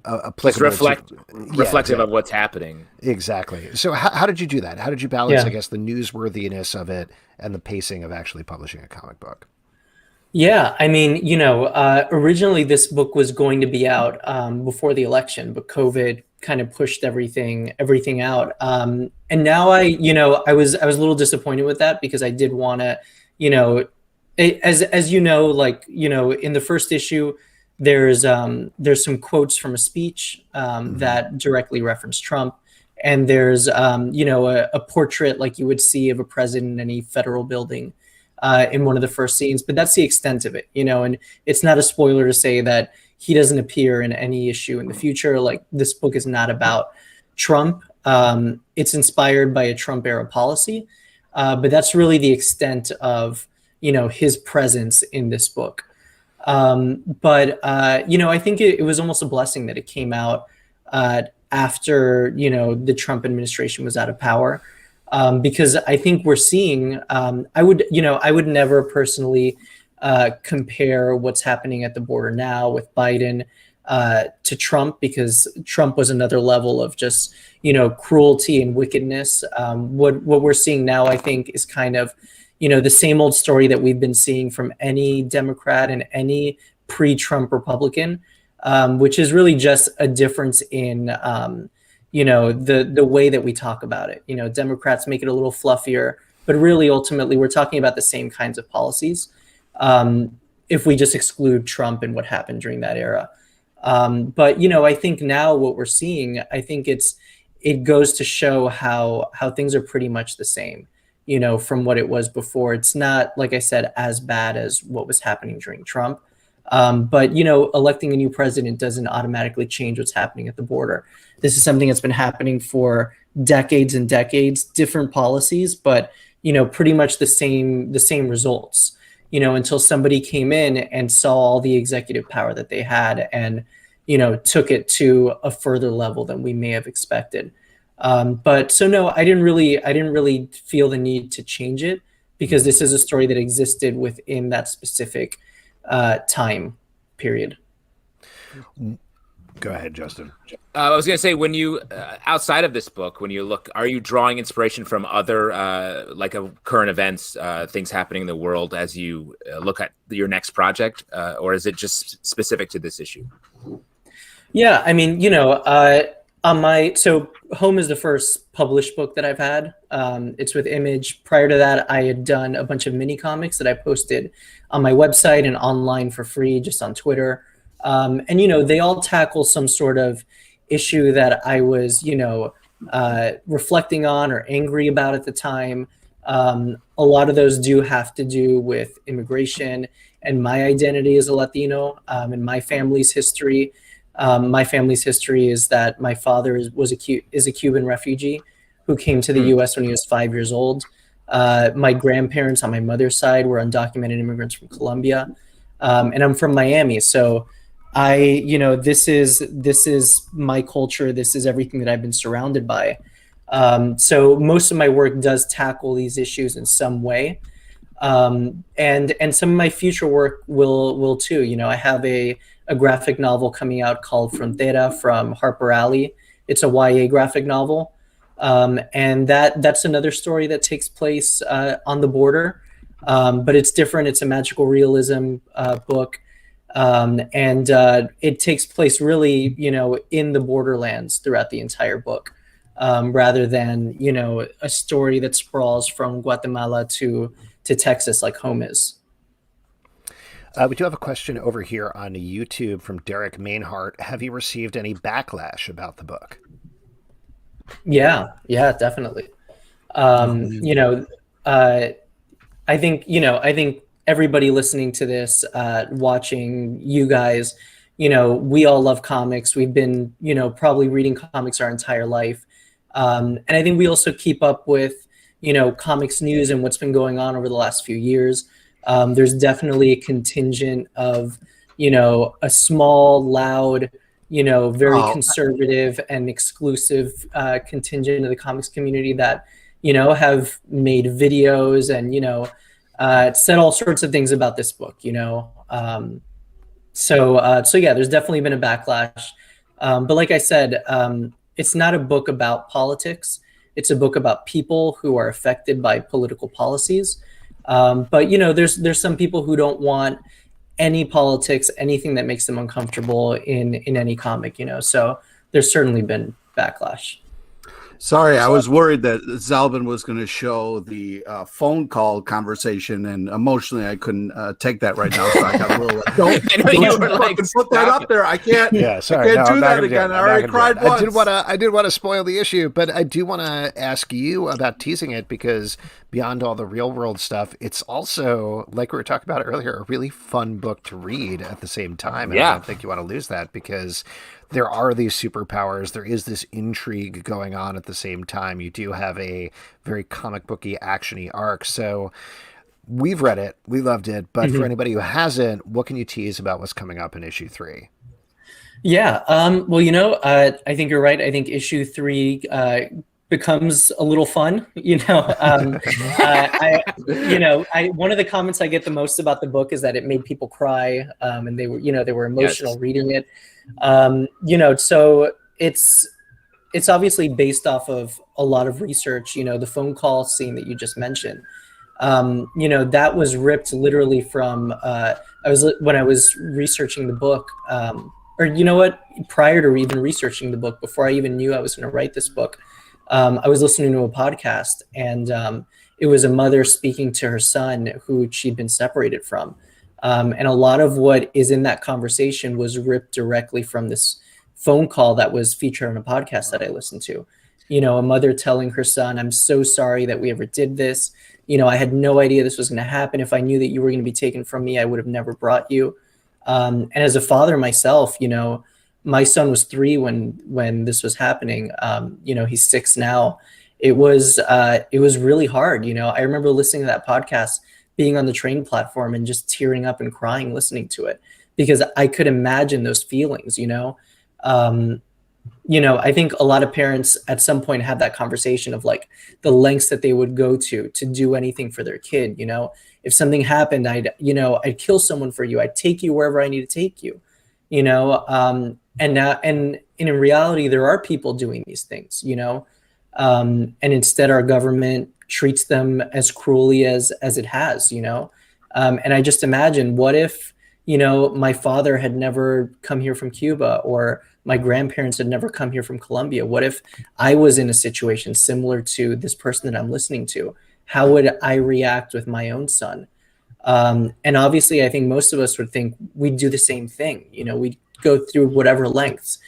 applicable, reflective of what's happening. Exactly. So how did you do that? How did you balance, I guess, the newsworthiness of it and the pacing of actually publishing a comic book? Yeah, I mean, originally this book was going to be out before the election, but COVID kind of pushed everything out. And now I was a little disappointed with that because I did want to, as in the first issue, there's some quotes from a speech that directly reference Trump. And there's, a portrait like you would see of a president in any federal building in one of the first scenes. But that's the extent of it, and it's not a spoiler to say that he doesn't appear in any issue in the future. Like, this book is not about Trump. It's inspired by a Trump era policy, but that's really the extent of, his presence in this book. But I think it was almost a blessing that it came out after, the Trump administration was out of power, because I think we're seeing, I would never personally compare what's happening at the border now with Biden to Trump, because Trump was another level of just, cruelty and wickedness. What we're seeing now, I think, is kind of, the same old story that we've been seeing from any Democrat and any pre-Trump Republican, which is really just a difference in, the way that we talk about it. Democrats make it a little fluffier, but really ultimately we're talking about the same kinds of policies. If we just exclude Trump and what happened during that era. But, I think now what we're seeing, I think it goes to show how things are pretty much the same, from what it was before. It's not, like I said, as bad as what was happening during Trump. But, electing a new president doesn't automatically change what's happening at the border. This is something that's been happening for decades and decades, different policies, but, pretty much the same results, until somebody came in and saw all the executive power that they had and, took it to a further level than we may have expected. But so no, I didn't really feel the need to change it, because this is a story that existed within that specific time period. Go ahead, Justin. I was going to say, when you outside of this book, when you look, are you drawing inspiration from other current events, things happening in the world as you look at your next project, or is it just specific to this issue? Yeah, I mean, so Home is the first published book that I've had. It's with Image. Prior to that, I had done a bunch of mini comics that I posted on my website and online for free, just on Twitter. And they all tackle some sort of issue that I was, reflecting on or angry about at the time. A lot of those do have to do with immigration and my identity as a Latino, and my family's history. My family's history is that my father is a Cuban refugee who came to the U.S. when he was 5 years old. My grandparents on my mother's side were undocumented immigrants from Colombia, and I'm from Miami. So this is my culture. This is everything that I've been surrounded by. So most of my work does tackle these issues in some way. And some of my future work will too. I have a graphic novel coming out called Frontera from Harper Alley. It's a YA graphic novel. And that's another story that takes place on the border. But it's different. It's a magical realism book. And it takes place really, in the borderlands throughout the entire book, rather than, a story that sprawls from Guatemala to Texas like Home is. We do have a question over here on YouTube from Derek Mainhart. Have you received any backlash about the book? Yeah, definitely. I think everybody listening to this, watching you guys, we all love comics. We've been, probably reading comics our entire life. And I think we also keep up with, comics news and what's been going on over the last few years. There's definitely a contingent of, a small, loud, very conservative and exclusive contingent of the comics community that, have made videos and, said all sorts of things about this book, So yeah, there's definitely been a backlash. But like I said, it's not a book about politics. It's a book about people who are affected by political policies. But there's some people who don't want any politics, anything that makes them uncomfortable in any comic, So there's certainly been backlash. Sorry, I was worried that Zalben was going to show the phone call conversation, and emotionally I couldn't take that right now. So I got a little. Don't put that up there. I can't. Yeah, sorry. I can't do that again. I already cried once. I did want to spoil the issue, but I do want to ask you about teasing it, because beyond all the real world stuff, it's also, like we were talking about earlier, a really fun book to read at the same time. And I don't think you want to lose that, because there are these superpowers. There is this intrigue going on at the same time. You do have a very comic booky, actiony arc. So we've read it. We loved it. But for anybody who hasn't, what can you tease about what's coming up in issue 3? Yeah. Well, I think you're right. I think issue 3 becomes a little fun. One of the comments I get the most about the book is that it made people cry, and they were emotional reading it. So it's obviously based off of a lot of research. The phone call scene that you just mentioned, that was ripped literally from when I was researching the book, prior to even researching the book, before I even knew I was going to write this book, I was listening to a podcast, and it was a mother speaking to her son who she'd been separated from. And a lot of what is in that conversation was ripped directly from this phone call that was featured on a podcast that I listened to. A mother telling her son, "I'm so sorry that we ever did this. I had no idea this was going to happen. If I knew that you were going to be taken from me, I would have never brought you." And as a father myself, my son was 3 when this was happening. He's 6 now. It was really hard. I remember listening to that podcast, being on the train platform and just tearing up and crying listening to it, because I could imagine those feelings. I think a lot of parents at some point have that conversation of like the lengths that they would go to do anything for their kid. If something happened, I'd kill someone for you. I'd take you wherever I need to take you. and in reality, there are people doing these things, and instead our government treats them as cruelly as it has, and I just imagine, what if, my father had never come here from Cuba, or my grandparents had never come here from Colombia? What if I was in a situation similar to this person that I'm listening to? How would I react with my own son? And obviously, I think most of us would think we'd do the same thing. We'd go through whatever lengths,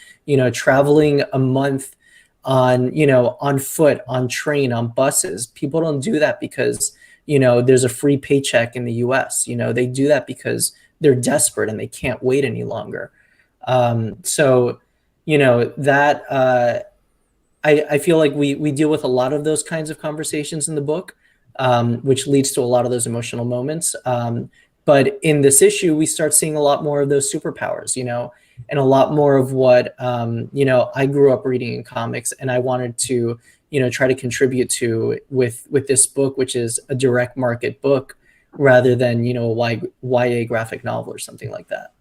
traveling a month on foot, on train, on buses. People don't do that because, there's a free paycheck in the US. They do that because they're desperate and they can't wait any longer. So that I feel like we deal with a lot of those kinds of conversations in the book, which leads to a lot of those emotional moments. But in this issue, we start seeing a lot more of those superpowers, and a lot more of what, I grew up reading in comics, and I wanted to, try to contribute to with this book, which is a direct market book rather than, a YA graphic novel or something like that.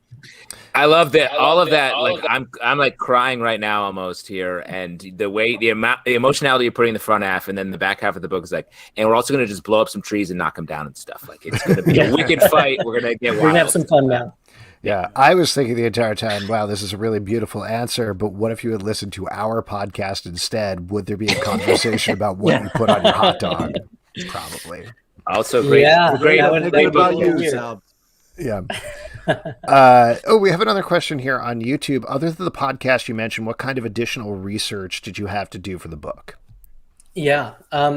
I love that. All of that. Like I'm like crying right now almost here. And the way the emotionality you're putting in the front half, and then the back half of the book is like, and we're also going to just blow up some trees and knock them down and stuff. Like, it's going to be a wicked fight. We're going to get wild. We're going to have some fun now. Yeah, I was thinking the entire time, wow, this is a really beautiful answer, but what if you had listened to our podcast instead? Would there be a conversation about what you put on your hot dog? Probably. Also great. Yeah, great. What about you, Sal? Yeah. We have another question here on YouTube. Other than the podcast you mentioned, what kind of additional research did you have to do for the book? Yeah.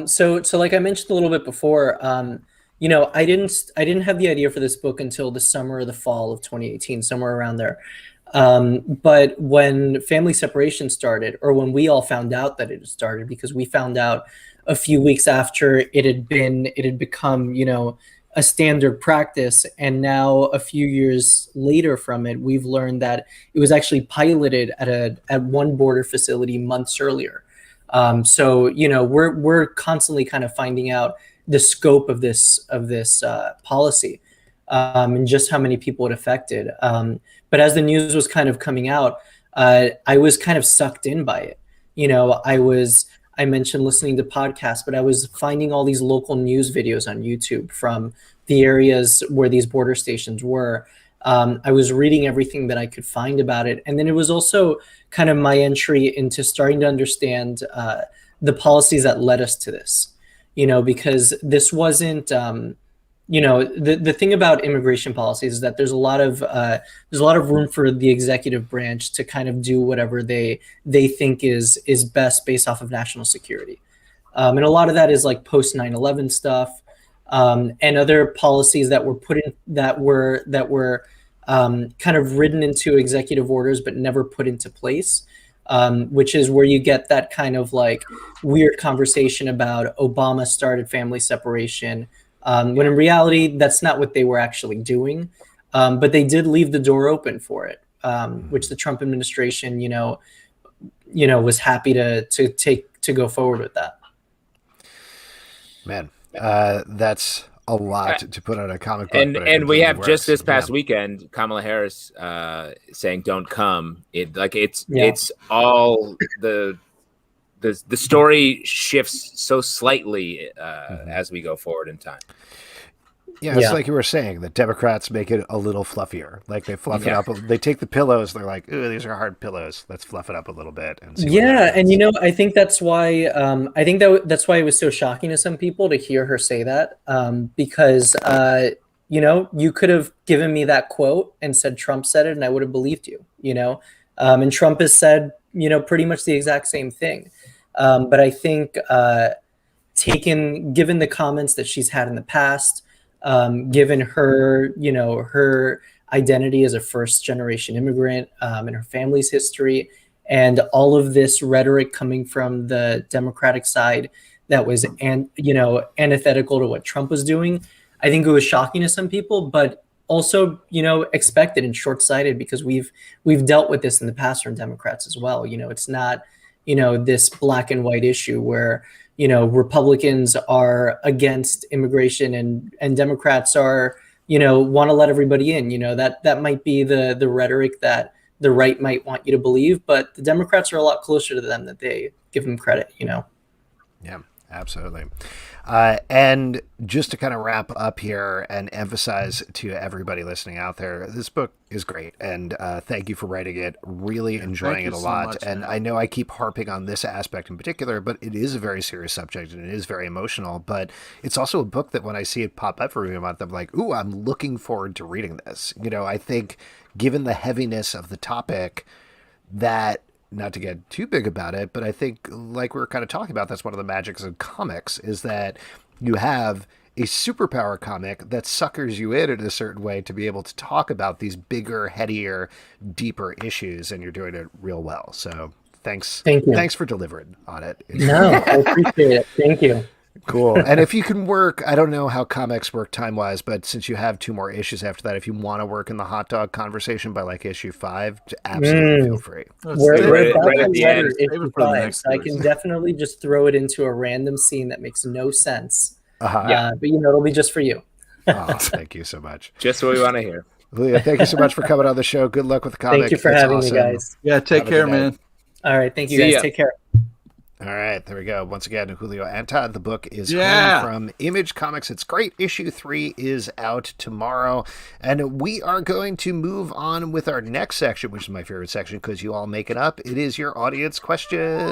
So like I mentioned a little bit before, I didn't have the idea for this book until the summer or the fall of 2018, somewhere around there. But when family separation started, or when we all found out that it had started, because we found out a few weeks after it had become, a standard practice. And now a few years later from it, we've learned that it was actually piloted at one border facility months earlier. So, we're constantly kind of finding out the scope of this policy, and just how many people it affected. But as the news was kind of coming out, I was kind of sucked in by it. I mentioned listening to podcasts, but I was finding all these local news videos on YouTube from the areas where these border stations were. I was reading everything that I could find about it. And then it was also kind of my entry into starting to understand the policies that led us to this, because this wasn't, the thing about immigration policies is that there's a lot of room for the executive branch to kind of do whatever they think is best based off of national security. And a lot of that is like post 9/11 stuff, and other policies that were put in that were kind of written into executive orders but never put into place, which is where you get that kind of like weird conversation about Obama started family separation, when in reality that's not what they were actually doing, but they did leave the door open for it, which the Trump administration, was happy to go forward with that. Man, that's a lot to put on a comic book. And we have just this past weekend, Kamala Harris saying "Don't come." It's all the story shifts so slightly as we go forward in time. Yeah, it's like you were saying, the Democrats make it a little fluffier. Like they fluff it up. They take the pillows. They're like, "Ooh, these are hard pillows. Let's fluff it up a little bit." And see and I think that's why that's why it was so shocking to some people to hear her say that, because you could have given me that quote and said Trump said it, and I would have believed you. And Trump has said pretty much the exact same thing. But I think given the comments that she's had in the past, given her, her identity as a first generation immigrant, and her family's history, and all of this rhetoric coming from the Democratic side that was, antithetical to what Trump was doing, I think it was shocking to some people, but also, expected and short-sighted, because we've dealt with this in the past from Democrats as well. It's not, this black and white issue where, Republicans are against immigration and Democrats are, want to let everybody in. That might be the rhetoric that the right might want you to believe, but the Democrats are a lot closer to them than they give them credit, you know? Yeah, absolutely. And just to kind of wrap up here and emphasize to everybody listening out there, this book is great. And thank you for writing it. Really enjoying it a lot. So much, and I know I keep harping on this aspect in particular, but it is a very serious subject and it is very emotional. But it's also a book that when I see it pop up for me a month, I'm like, ooh, I'm looking forward to reading this. You know, I think given the heaviness of the topic, that, not to get too big about it, but I think, like we were kind of talking about, that's one of the magics of comics, is that you have a superpower comic that suckers you in a certain way to be able to talk about these bigger, headier, deeper issues, and you're doing it real well. So thanks. Thank you. Thanks for delivering on it. No, I appreciate it. Thank you. Cool. And if you can work, I don't know how comics work time-wise, but since you have 2 more issues after that, if you want to work in the hot dog conversation by like issue 5, absolutely feel free. We're right at the end. Issue 5, so I can definitely just throw it into a random scene that makes no sense. Yeah, but you know, it'll be just for you. Oh, thank you so much. Just what we want to hear. Julio, thank you so much for coming on the show. Good luck with the comic. Thank you for having me, guys. Yeah, take care, man. All right, thank you, guys. Take care. All right, there we go. Once again, Julio Anta. The book is Home from Image Comics. It's great. Issue 3 is out tomorrow. And we are going to move on with our next section, which is my favorite section because you all make it up. It is your audience questions.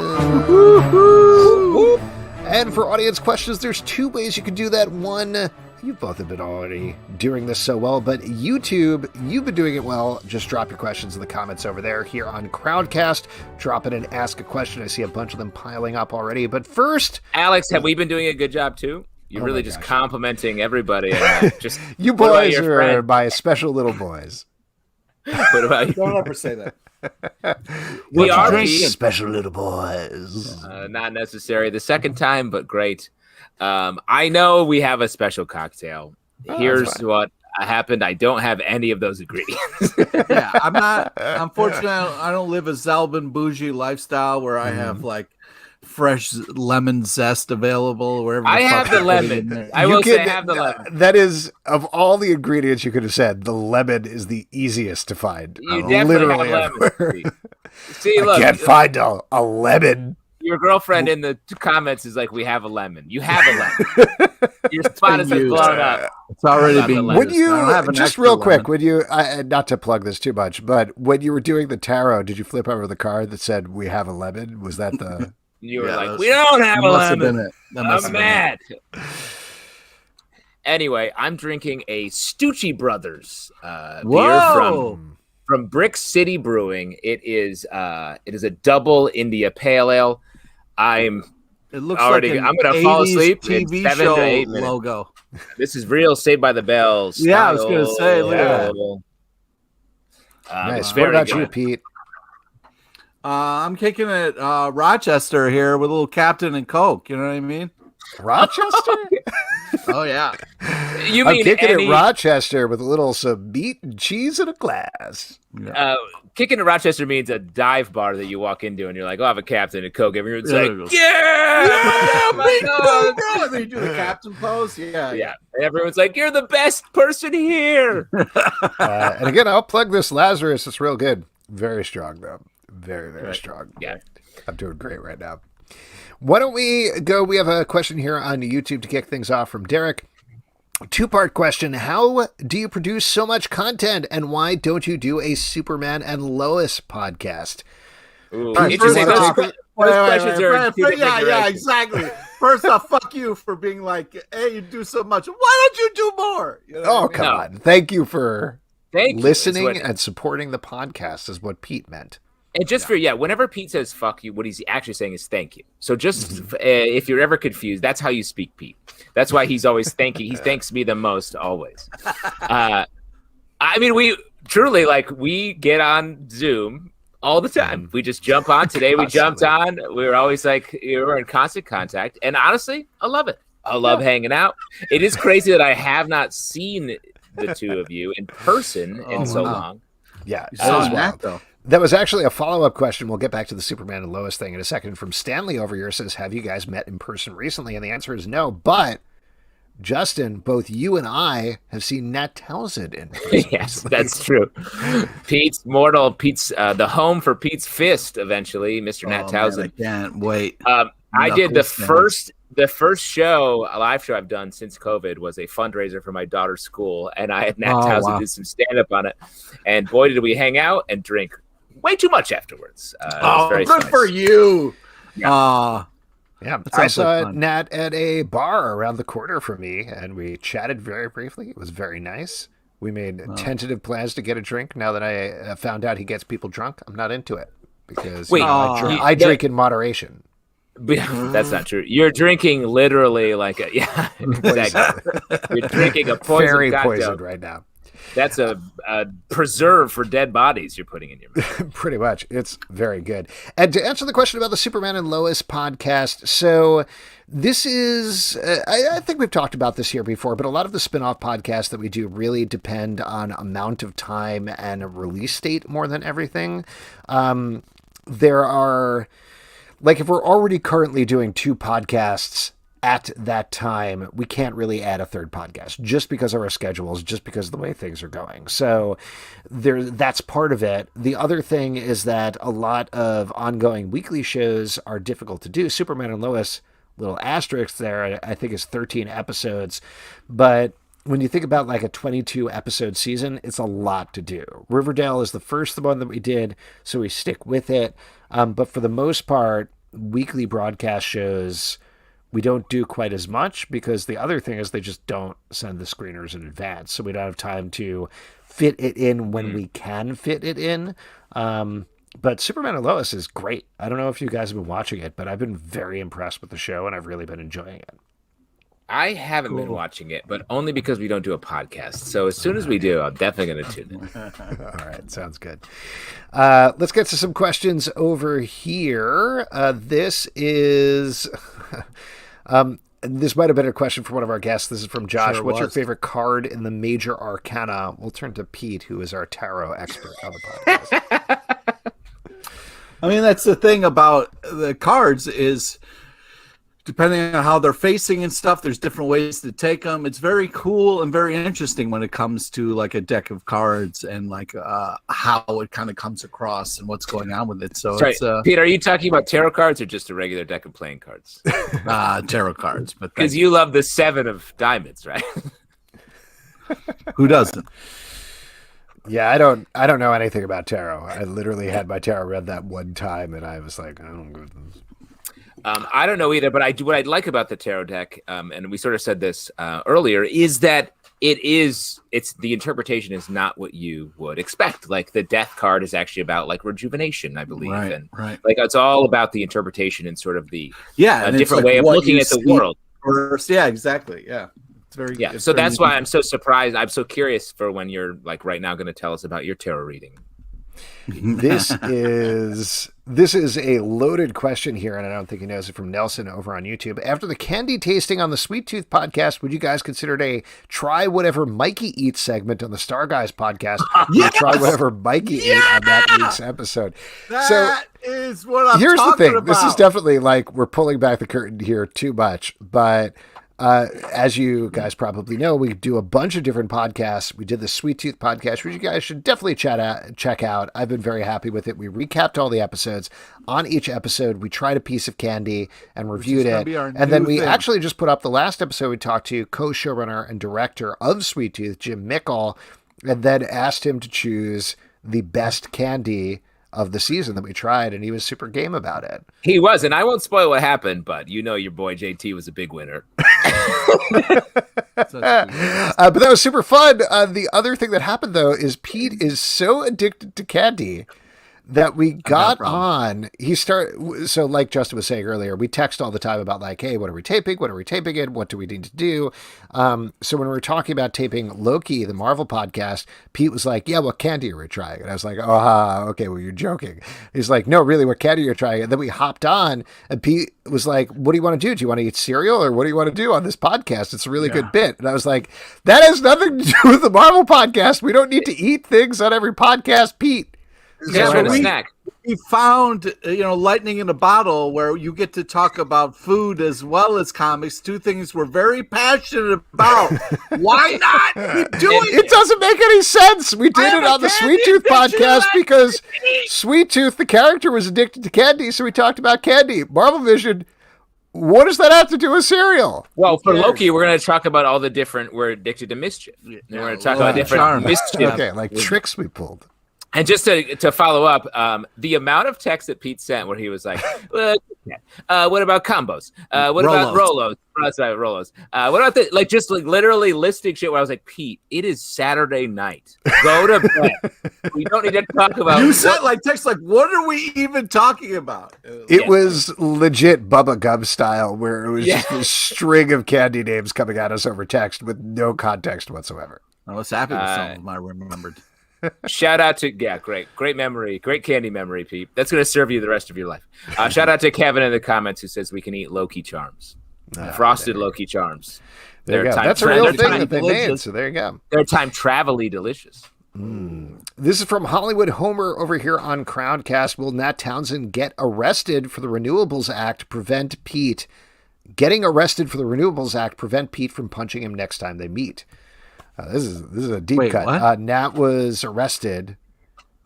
And for audience questions, there's 2 ways you can do that. One, you both have been already doing this so well, but YouTube, you've been doing it well. Just drop your questions in the comments over there. Here on Crowdcast, drop it and ask a question. I see a bunch of them piling up already. But first, Alex, have we been doing a good job too? You're really just complimenting everybody. Just you boys are my special little boys. What about you? Don't ever say that. We are special little boys. Not necessary the second time, but great. I know we have a special cocktail. Here's what happened. I don't have any of those ingredients. Yeah, I'm not. Unfortunately, I don't live a Zalban bougie lifestyle where I have like fresh lemon zest available wherever. I have the lemon. I will say I have the lemon. That is, of all the ingredients you could have said, the lemon is the easiest to find. You definitely have lemon. See, look, I can't find a lemon. Your girlfriend in the comments is like, we have a lemon. You have a lemon. Your spot has been blown up. It's already being used. Would you, just real quick, would you, not to plug this too much, but when you were doing the tarot, did you flip over the card that said, we have a lemon? Was that the... You were like, we don't have a lemon. I'm mad. Anyway, I'm drinking a Stucci Brothers beer from Brick City Brewing. It is a double India Pale Ale. It looks already. I'm gonna fall asleep. TV in 7 show to 8 minutes. logo. This is real. Saved by the Bell. Yeah, I was gonna say. Look at that. Nice. What about you, Pete? I'm kicking it Rochester here with a little Captain and Coke. You know what I mean? Rochester? Oh, yeah. I'm kicking it Rochester with a little some meat and cheese in a glass. Kicking it Rochester means a dive bar that you walk into and you're like, oh, I have a Captain and Coke. Everyone's like, yeah, me too, bro. They do the Captain pose. Yeah. And everyone's like, you're the best person here. And again, I'll plug this Lazarus. It's real good. Very strong, though. Very, very strong. Yeah. I'm doing great right now. Why don't we go? We have a question here on YouTube to kick things off from Derek. 2-part question. How do you produce so much content, and why don't you do a Superman and Lois podcast? Interesting. Those questions are yeah, exactly. First off, fuck you for being like, hey, you do so much. Why don't you do more? You know come on. Thank you for listening and supporting the podcast is what Pete meant. And just whenever Pete says fuck you, what he's actually saying is thank you. So just if you're ever confused, that's how you speak, Pete. That's why he's always thanking. He thanks me the most always. I mean, we truly we get on Zoom all the time. We just jump on. Today we jumped on. We were always we're in constant contact. And honestly, I love it. I love hanging out. It is crazy that I have not seen the two of you in person in so long. Yeah. Though. That was actually a follow-up question. We'll get back to the Superman and Lois thing in a second. From Stanley over here says, have you guys met in person recently? And the answer is no. But Justin, both you and I have seen Nat Townsend in. Yes, that's true. Pete's the home for Pete's Fist. Eventually, Mr. Nat Townsend. Man, I can't wait. I did the first live show I've done since COVID was a fundraiser for my daughter's school, and I had Nat Townsend do some stand up on it, and boy did we hang out and drink way too much afterwards. Good nice. For you. Yeah. I saw Nat at a bar around the corner from me, and we chatted very briefly. It was very nice. We made tentative plans to get a drink. Now that I found out he gets people drunk, I'm not into it because I drink in moderation. That's not true. You're drinking literally like exactly. You're drinking a poison very cocktail. Poisoned right now. That's a preserve for dead bodies you're putting in your mouth. Pretty much. It's very good. And to answer the question about the Superman and Lois podcast, so this is, I think we've talked about this here before, but a lot of the spin-off podcasts that we do really depend on amount of time and a release date more than everything. There are, like, if we're already currently doing 2 podcasts at that time, we can't really add a third podcast just because of our schedules, just because of the way things are going. So that's part of it. The other thing is that a lot of ongoing weekly shows are difficult to do. Superman and Lois, little asterisk there, I think is 13 episodes. But when you think about like a 22 episode season, it's a lot to do. Riverdale is the first one that we did, so we stick with it. But for the most part, weekly broadcast shows, we don't do quite as much because the other thing is they just don't send the screeners in advance. So we don't have time to fit it in when we can fit it in. But Superman and Lois is great. I don't know if you guys have been watching it, but I've been very impressed with the show and I've really been enjoying it. I haven't been watching it, but only because we don't do a podcast. So as soon as we do, I'm definitely going to tune in. All right. Sounds good. Let's get to some questions over here. This is... this might have been a question from one of our guests. This is from Josh. Sure What's your favorite card in the major arcana? We'll turn to Pete, who is our tarot expert on the podcast. I mean, that's the thing about the cards is depending on how they're facing and stuff, there's different ways to take them. It's very cool and very interesting when it comes to like a deck of cards and like how it kind of comes across and what's going on with it. So, it's, Pete, are you talking about tarot cards or just a regular deck of playing cards? Tarot cards, but because you love the 7 of diamonds, right? Who doesn't? Yeah, I don't know anything about tarot. I literally had my tarot read that one time, and I was like, I don't know. I don't know either, but what I like about the tarot deck, and we sort of said this earlier, is that it's the interpretation is not what you would expect. Like the death card is actually about like rejuvenation, I believe, right. Like it's all about the interpretation and sort of the like different way of looking at the world. First, yeah, exactly, yeah. It's so very that's why I'm so surprised. I'm so curious for when you're like right now going to tell us about your tarot reading. This is a loaded question here, and I don't think he knows it, from Nelson over on YouTube. After the candy tasting on the Sweet Tooth podcast, would you guys consider a try whatever Mikey eats segment on the Star Guys podcast? Yes! Try whatever Mikey ate on that week's episode. That is what I'm here's talking the thing. about. This is definitely like we're pulling back the curtain here too much, but as you guys probably know, we do a bunch of different podcasts. We did the Sweet Tooth podcast, which you guys should definitely check out. I've been very happy with it. We recapped all the episodes. On each episode, we tried a piece of candy and reviewed it. And then we actually just put up the last episode. We talked to co-showrunner and director of Sweet Tooth, Jim Mickle, and then asked him to choose the best candy of the season that we tried, and he was super game about it. He was, and I won't spoil what happened, but you know your boy JT was a big winner. But that was super fun. The other thing that happened, though, is Pete is so addicted to candy that we got on. So like Justin was saying earlier, we text all the time about like, hey, what are we taping? What are we taping in? What do we need to do? So when we were talking about taping Loki, the Marvel podcast, Pete was like, yeah, what candy are we trying? And I was like, okay, well, you're joking. He's like, no, really, what candy are you trying? And then we hopped on and Pete was like, what do you want to do? Do you want to eat cereal or what do you want to do on this podcast? It's a really good bit. And I was like, that has nothing to do with the Marvel podcast. We don't need to eat things on every podcast, Pete. Yeah, so snack. we found, lightning in a bottle where you get to talk about food as well as comics, two things we're very passionate about. Why not keep doing it? It doesn't make any sense. We did it on the Sweet Tooth podcast because Sweet Tooth, the character, was addicted to candy, so we talked about candy. Marvel Vision, what does that have to do with cereal? Well, for Loki, we're going to talk about all the different, we're addicted to mischief. And we're going to talk about different mischief. Okay, like tricks we pulled. And just to follow up, the amount of text that Pete sent where he was like, what about combos? What about Rolos? What about the literally listing shit where I was like, Pete, it is Saturday night. Go to bed. We don't need to talk about. You said what are we even talking about? It was legit Bubba Gum style, where it was just a string of candy names coming at us over text with no context whatsoever. I was happy with some of them I remembered. Shout out to great memory, great candy memory, Pete. That's going to serve you the rest of your life. Shout out to Kevin in the comments who says we can eat Loki charms, frosted Loki charms. There you go. That's a real thing that they made. So there you go. They're time travel-y delicious. This is from Hollywood Homer over here on Crowdcast. Will Nat Townsend get arrested for the Renewables Act? Getting arrested for the Renewables Act prevent Pete from punching him next time they meet. This is a deep cut. Nat was arrested.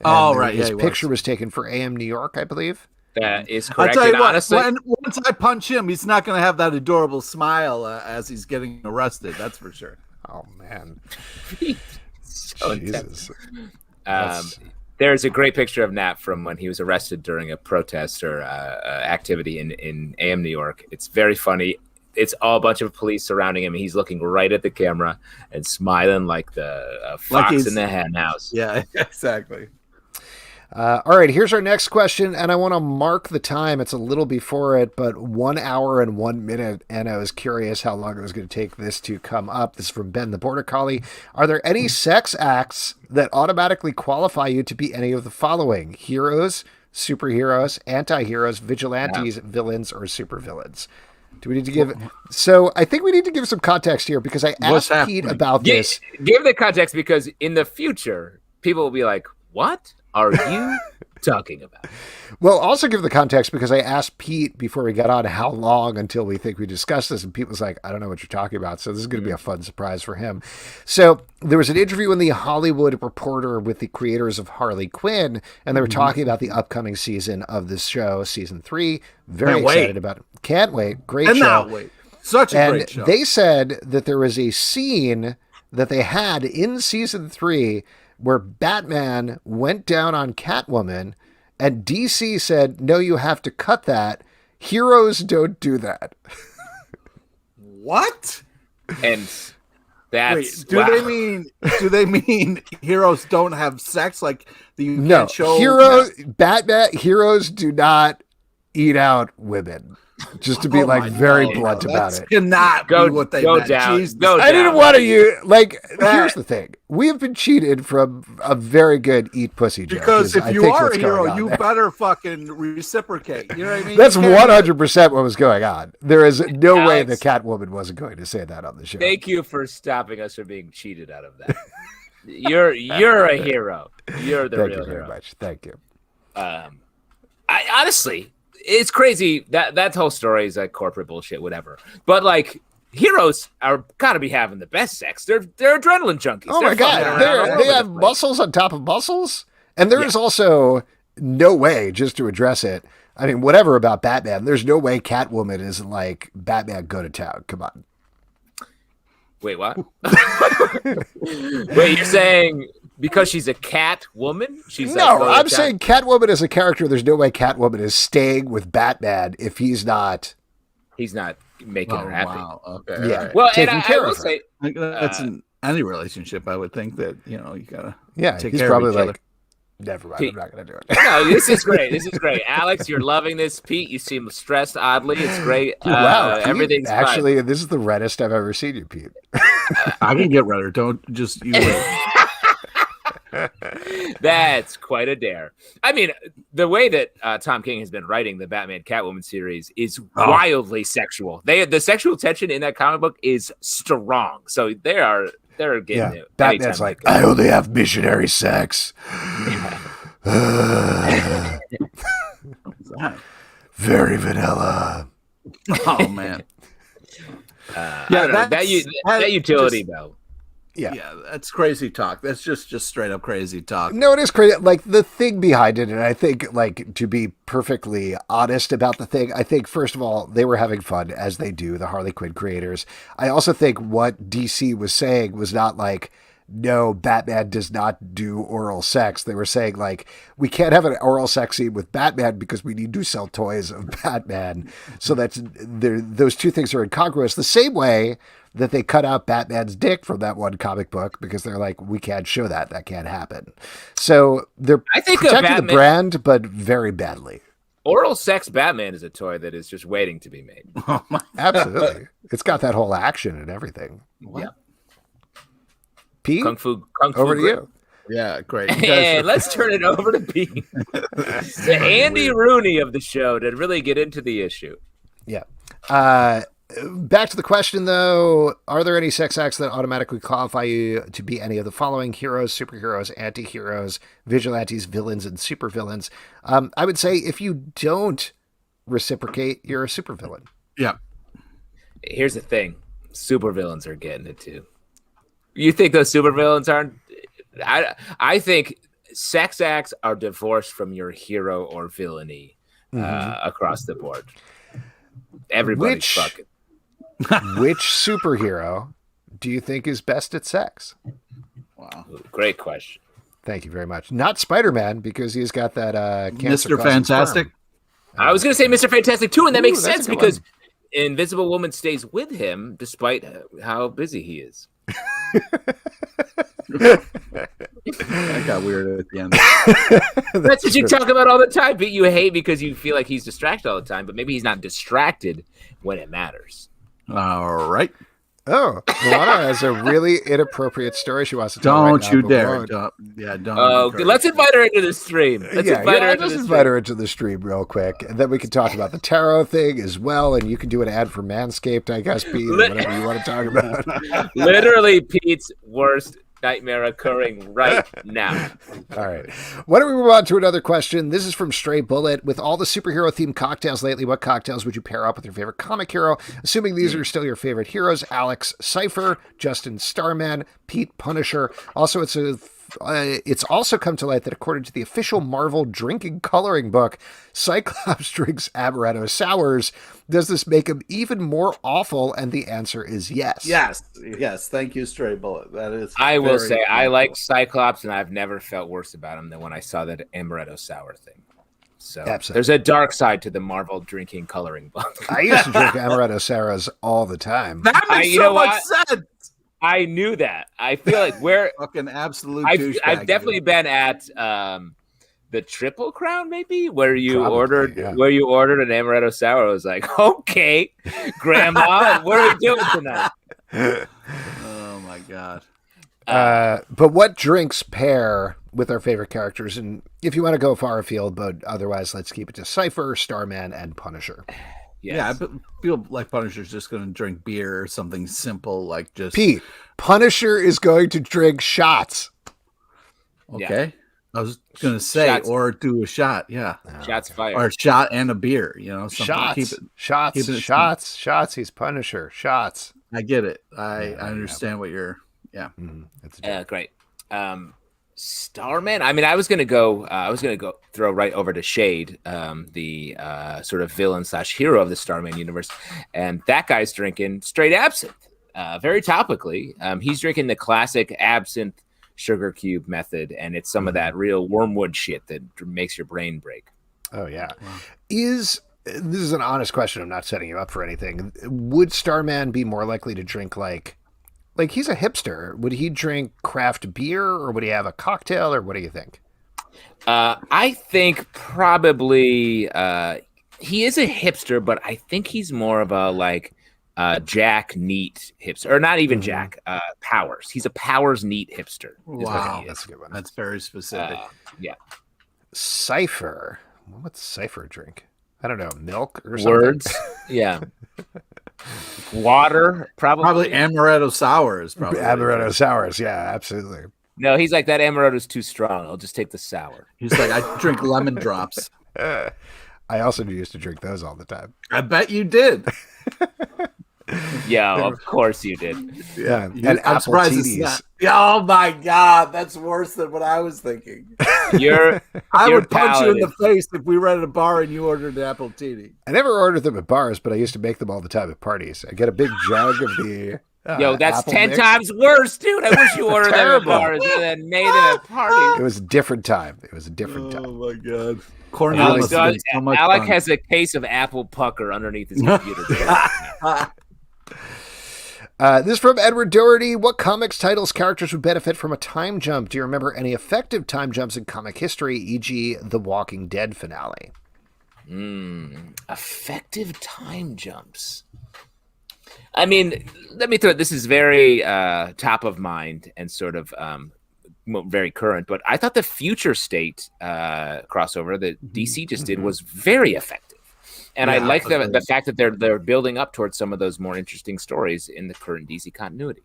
His picture was taken for AM New York, I believe. That is correct. I'll tell you honestly, once I punch him, he's not going to have that adorable smile as he's getting arrested. That's for sure. Oh man, so Jesus. There's a great picture of Nat from when he was arrested during a protest or activity in AM New York. It's very funny. It's all a bunch of police surrounding him. He's looking right at the camera and smiling like the fox in the hen house. Yeah, exactly. All right, here's our next question, and I want to mark the time. It's a little before it, but 1 hour and 1 minute, and I was curious how long it was going to take this to come up. This is from Ben the Border Collie. Are there any sex acts that automatically qualify you to be any of the following? Heroes, superheroes, anti-heroes, vigilantes, villains, or supervillains? Do we need to give? So I think we need to give some context here because I asked Pete about this. Give the context because in the future, people will be like, "What are you talking about?" Well, also give the context because I asked Pete before we got on how long until we think we discussed this, and Pete was like, "I don't know what you're talking about." So this is going to be a fun surprise for him. So there was an interview in the Hollywood Reporter with the creators of Harley Quinn, and they were talking about the upcoming season of this show, season 3. Very excited about it. Can't wait. Great show. Cannot wait. Such a great show. They said that there was a scene that they had in season 3 where Batman went down on Catwoman, and DC said, "No, you have to cut that. Heroes don't do that." What? And that's do they mean heroes don't have sex? Like no, Batman heroes do not eat out women. Just to be very blunt about it. Cannot be what they meant. I didn't want to use here's the thing. We have been cheated from a very good eat pussy joke. Because if you are a hero, you better fucking reciprocate. You know what I mean? That's 100% what was going on. There is no way the Catwoman wasn't going to say that on the show. Thank you for stopping us from being cheated out of that. You're a hero. You're the real hero. Thank you very much. Thank you. I honestly, it's crazy that whole story is like corporate bullshit, whatever. But like heroes are gotta be having the best sex. They're adrenaline junkies. Oh my god, they have muscles on top of muscles, and there is also no way, just to address it. I mean, whatever about Batman, there's no way Catwoman isn't like Batman go to town. Come on. Wait, what? Wait, you're saying because she's a cat woman? I'm saying Catwoman as a character, there's no way Catwoman is staying with Batman if he's not making her happy. Wow. Okay. Yeah. Right. Well, taking care of her. Say, that's in any relationship, I would think that, you gotta take he's care probably of each other. Never mind, I'm not going to do it. No, this is great. Alex, you're loving this. Pete, you seem stressed oddly. It's great. Wow, Pete, everything's actually, fine. this is the reddest I've ever seen you, Pete. I can get redder. Don't just you wait. That's quite a dare. I mean, the way that Tom King has been writing the Batman Catwoman series is wildly sexual. The sexual tension in that comic book is strong. So they're getting it. Batman's like, I only have missionary sex. Very vanilla. Oh man. That utility though. Yeah, that's crazy talk. That's just straight up crazy talk. No, it is crazy. Like the thing behind it, and I think, like, to be perfectly honest about the thing, I think first of all they were having fun, as they do, the Harley Quinn creators. I also think what DC was saying was not like, no, Batman does not do oral sex. They were saying, like, we can't have an oral sex scene with Batman because we need to sell toys of Batman. So those two things are incongruous. The same way that they cut out Batman's dick from that one comic book because they're like, we can't show that. That can't happen. So they're protecting the brand, but very badly. Oral sex Batman is a toy that is just waiting to be made. Oh my Absolutely. It's got that whole action and everything. Yeah. Pete, Kung Fu over to you. Yeah, great. And let's turn it over to Pete, the Andy Rooney of the show, to really get into the issue. Yeah. Back to the question, though. Are there any sex acts that automatically qualify you to be any of the following: heroes, superheroes, anti-heroes, vigilantes, villains, and supervillains? I would say if you don't reciprocate, you're a supervillain. Yeah. Here's the thing. Supervillains are getting it, too. You think those supervillains aren't? I think sex acts are divorced from your hero or villainy across the board. Everybody's fucking. Which superhero do you think is best at sex? Wow. Ooh, great question. Thank you very much. Not Spider-Man, because he's got that cancer. Mr. Fantastic. I was going to say Mr. Fantastic too, and that makes sense because Invisible Woman stays with him despite how busy he is. That got weird at the end. That's what you talk about all the time, but you hate because you feel like he's distracted all the time, but maybe he's not distracted when it matters. All right. Oh, Luana has a really inappropriate story she wants to tell. Don't right you now, dare. don't. Oh, let's invite her into the stream. Let's invite her into the stream real quick, and then we can talk about the tarot thing as well, and you can do an ad for Manscaped, I guess, Pete, or whatever you want to talk about. Literally Pete's worst nightmare occurring right now. All right. Why don't we move on to another question? This is from Stray Bullet. With all the superhero-themed cocktails lately, what cocktails would you pair up with your favorite comic hero? Assuming these are still your favorite heroes: Alex Cypher, Justin Starman, Pete Punisher. Also, it's also come to light that according to the official Marvel drinking coloring book, Cyclops drinks amaretto sours. Does this make him even more awful? And the answer is yes. Yes. Thank you, Stray Bullet. That is. I will say I like Cyclops, and I've never felt worse about him than when I saw that amaretto sour thing. So Absolutely. There's a dark side to the Marvel drinking coloring book. I used to drink amaretto sours all the time. That makes so much sense. I knew that. I feel like we're fucking absolute. I've definitely been at the Triple Crown, maybe where you ordered an amaretto sour. I was like, okay, Grandma, what are we doing tonight? Oh my god. But what drinks pair with our favorite characters? And if you want to go far afield, but otherwise, let's keep it to Cypher, Starman, and Punisher. Yes. Yeah, I feel like Punisher's just going to drink beer or something simple, like just. Pete, Punisher is going to drink shots. Okay. Yeah. I was going to say, shots. Or do a shot. Yeah. Shots fired. Or a shot and a beer, Shots. Shots. He's Punisher. Shots. I get it. I understand what you're. Yeah. Great. Starman. I mean, I was gonna go throw right over to Shade, the sort of villain / hero of the Starman universe, and that guy's drinking straight absinthe, very topically. He's drinking the classic absinthe sugar cube method, and it's some of that real wormwood shit that makes your brain break. Oh yeah. Wow. This is an honest question. I'm not setting you up for anything. Would Starman be more likely to drink like he's a hipster? Would he drink craft beer, or would he have a cocktail, or what do you think? I think probably he is a hipster, but I think he's more of a Jack Neat hipster, or not even Jack. Powers. He's a Powers Neat hipster. Wow, that's a good one. That's very specific. Yeah. Cypher. What's Cypher drink? I don't know, milk or something. Words. Yeah. Water, probably amaretto sours. Amaretto sours, yeah, absolutely. No, he's like, that amaretto's too strong. I'll just take the sour. He's like, I drink lemon drops. I also used to drink those all the time. I bet you did. Yeah, of course you did. Yeah, I'm and apple surprised it's TDs. not. Oh my God, that's worse than what I was thinking. I would punch you in the face if we were at a bar and you ordered an apple TD. I never ordered them at bars, but I used to make them all the time at parties. I get a big jug of the. Yo, that's apple 10 mix. times worse, dude. I wish you ordered them at Terrible. bars and then made them at parties. It was a different time. It was a different time. Oh my God. Cornell Alex, must have been so much Alec fun. has a case of apple pucker underneath his computer. This is from Edward Doherty. What comics titles characters would benefit from a time jump? Do you remember any effective time jumps in comic history, e.g. The Walking Dead finale? Effective time jumps. I mean, let me throw it. This is very top of mind and sort of very current, but I thought the Future State crossover that DC just did was very effective. And I like the fact that they're building up towards some of those more interesting stories in the current DC continuity.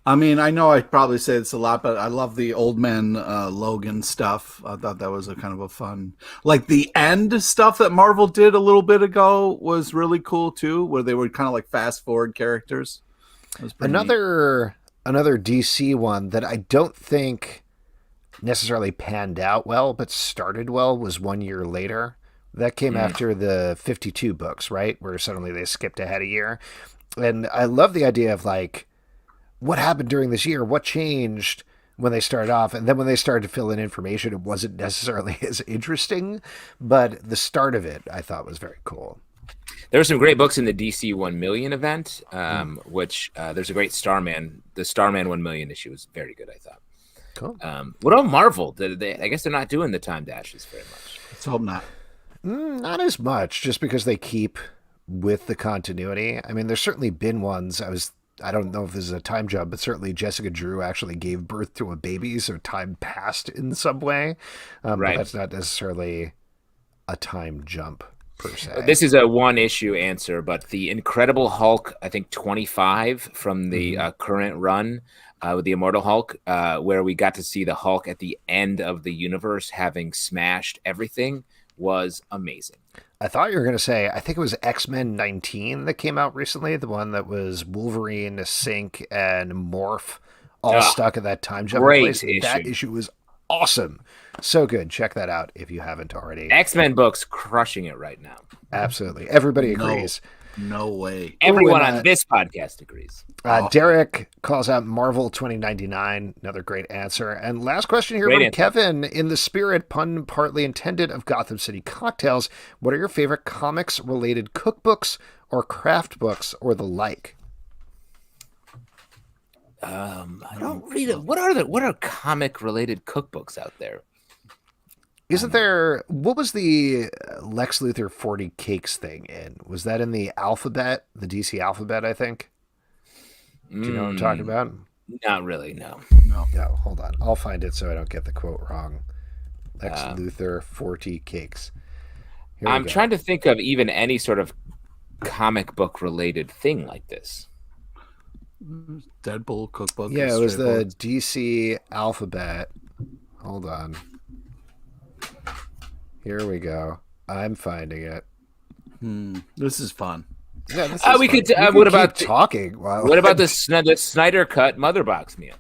I mean, I know I probably say this a lot, but I love the Old Man Logan stuff. I thought that was a kind of a fun, like the end stuff that Marvel did a little bit ago was really cool too, where they were kind of like fast forward characters. Another DC one that I don't think necessarily panned out well, but started well was 1 year later. That came after the 52 books, right? Where suddenly they skipped ahead a year. And I love the idea of like, what happened during this year? What changed when they started off? And then when they started to fill in information, it wasn't necessarily as interesting, but the start of it I thought was very cool. There were some great books in the DC 1 million event, which there's a great Starman. The Starman 1 million issue was very good, I thought. Cool. What about Marvel? I guess they're not doing the time dashes very much. Let's hope not. Not as much, just because they keep with the continuity. I mean, there's certainly been ones. I don't know if this is a time jump, but certainly Jessica Drew actually gave birth to a baby, so time passed in some way. Right. But that's not necessarily a time jump per se. This is a one-issue answer, but the Incredible Hulk, I think 25 from the current run with the Immortal Hulk, where we got to see the Hulk at the end of the universe having smashed everything, was amazing. I thought you were going to say, I think it was X-Men 19 that came out recently, the one that was Wolverine, Sync, and Morph all stuck at that time jump place. Issue. That issue was awesome. So good. Check that out if you haven't already. X-Men books crushing it right now. Absolutely. Everybody agrees. No way. Everyone on this podcast agrees. Derek calls out Marvel 2099. Another great answer. And last question here from Kevin. In the spirit, pun partly intended, of Gotham City Cocktails, what are your favorite comics-related cookbooks or craft books or the like? I don't read it. What are comic-related cookbooks out there? Isn't there, what was the Lex Luthor 40 Cakes thing in? Was that in the alphabet, the DC alphabet, I think? Do you know what I'm talking about? Not really, no. No, hold on. I'll find it so I don't get the quote wrong. Lex Luthor 40 Cakes. I'm trying to think of even any sort of comic book related thing like this. Deadpool cookbook. Yeah, it was the DC alphabet. Hold on. Here we go. I'm finding it. This is fun. Yeah, this we could. What about talking? What about the Snyder Cut Mother Box meal?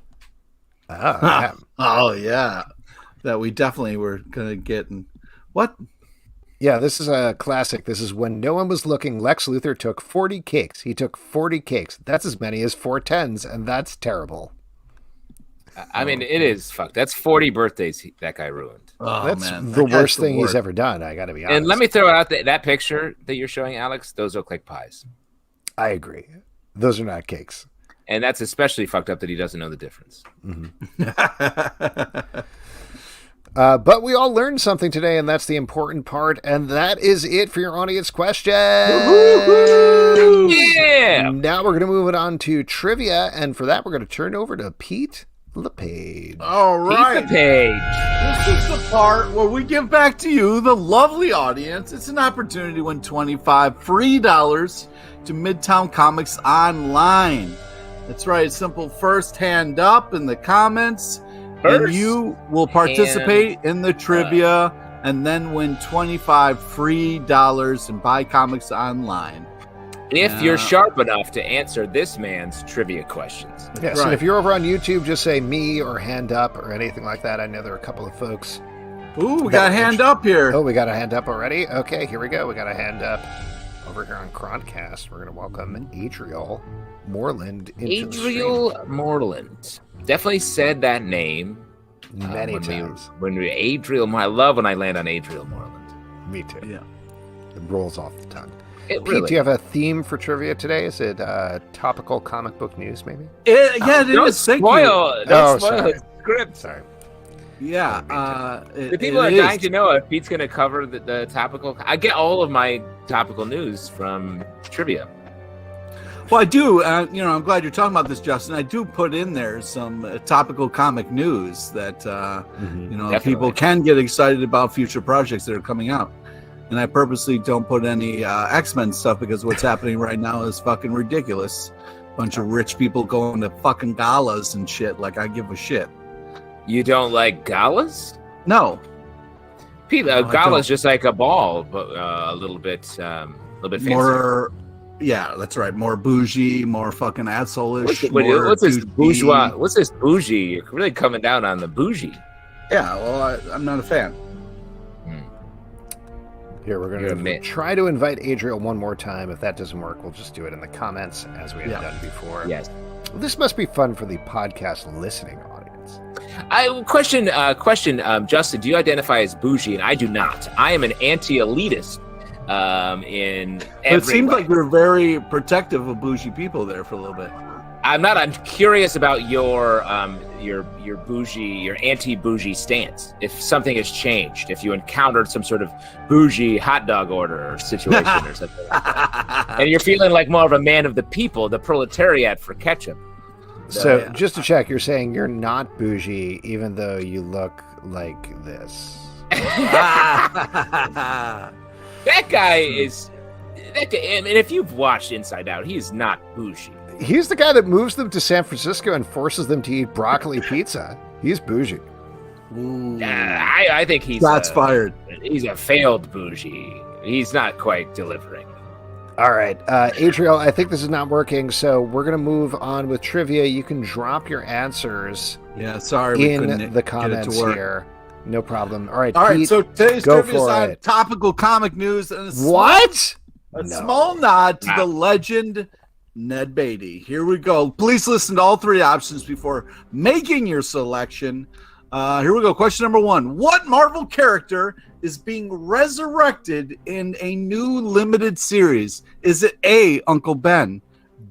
Oh yeah, that we definitely were gonna get. And what? Yeah, this is a classic. This is when no one was looking. Lex Luthor took 40 cakes. He took 40 cakes. That's as many as 4 10s, and that's terrible. I mean, it is fucked. That's 40 birthdays that guy ruined. Oh, that's the worst thing he's ever done. I got to be honest. And let me throw out that picture that you're showing, Alex. Those look like pies. I agree. Those are not cakes. And that's especially fucked up that he doesn't know the difference. But we all learned something today, and that's the important part. And that is it for your audience question. Yeah. Now we're going to move it on to trivia. And for that, we're going to turn over to Pete LePage. All right. Pete LePage. This is the part where we give back to you, the lovely audience. It's an opportunity to win $25 free to Midtown Comics Online. That's right. It's simple. First hand up in the comments. And you will participate in the trivia and then win $25 free and buy comics online. If you're sharp enough to answer this man's trivia questions. Yes, right. And if you're over on YouTube, just say me or hand up or anything like that. I know there are a couple of folks. Ooh, we got a hand up here. Oh, we got a hand up already? Okay, here we go. We got a hand up over here on Croncast. We're going to welcome Adriel Moreland into Adriel Moreland. Definitely said that name many times. Adriel, I love when I land on Adriel Moreland. Me too. Yeah. It rolls off the tongue. Pete, do you have a theme for trivia today? Is it topical comic book news, maybe? It is. Don't spoil the script. Sorry. Yeah. The people are dying to know if Pete's going to cover the topical. I get all of my topical news from trivia. Well, I do. I'm glad you're talking about this, Justin. I do put in there some topical comic news that people can get excited about future projects that are coming out. And I purposely don't put any X-Men stuff because what's happening right now is fucking ridiculous. Bunch of rich people going to fucking galas and shit. Like I give a shit. You don't like galas? No. Pete, gala's just like a ball, but a little bit fancier. More. Yeah, that's right. More bougie, more fucking asshole-ish. What's this bourgeois? What's this bougie? You're really coming down on the bougie. Yeah, well, I'm not a fan. Here, we're going to try to invite Adriel one more time. If that doesn't work, we'll just do it in the comments as we have done before. Yes. This must be fun for the podcast listening audience. Question, Justin, do you identify as bougie? And I do not. I am an anti-elitist. It seems like you're very protective of bougie people there for a little bit. I'm not. I'm curious about your bougie, your anti-bougie stance. If something has changed, if you encountered some sort of bougie hot dog order or situation or something like that, and you're feeling like more of a man of the people, the proletariat for ketchup. So, just to check, you're saying you're not bougie, even though you look like this. That guy is. That guy, I mean, if you've watched Inside Out, he's not bougie. He's the guy that moves them to San Francisco and forces them to eat broccoli pizza. He's bougie. I think he's fired. He's a failed bougie. He's not quite delivering. All right, Adriel, I think this is not working, so we're going to move on with trivia. You can drop your answers in the comments here. No problem. All right, Pete, so today's trivia is on topical comic news. And a small nod to the legend Ned Beatty. Here we go. Please listen to all three options before making your selection. Here we go. Question number 1. What Marvel character is being resurrected in a new limited series? Is it A, Uncle Ben,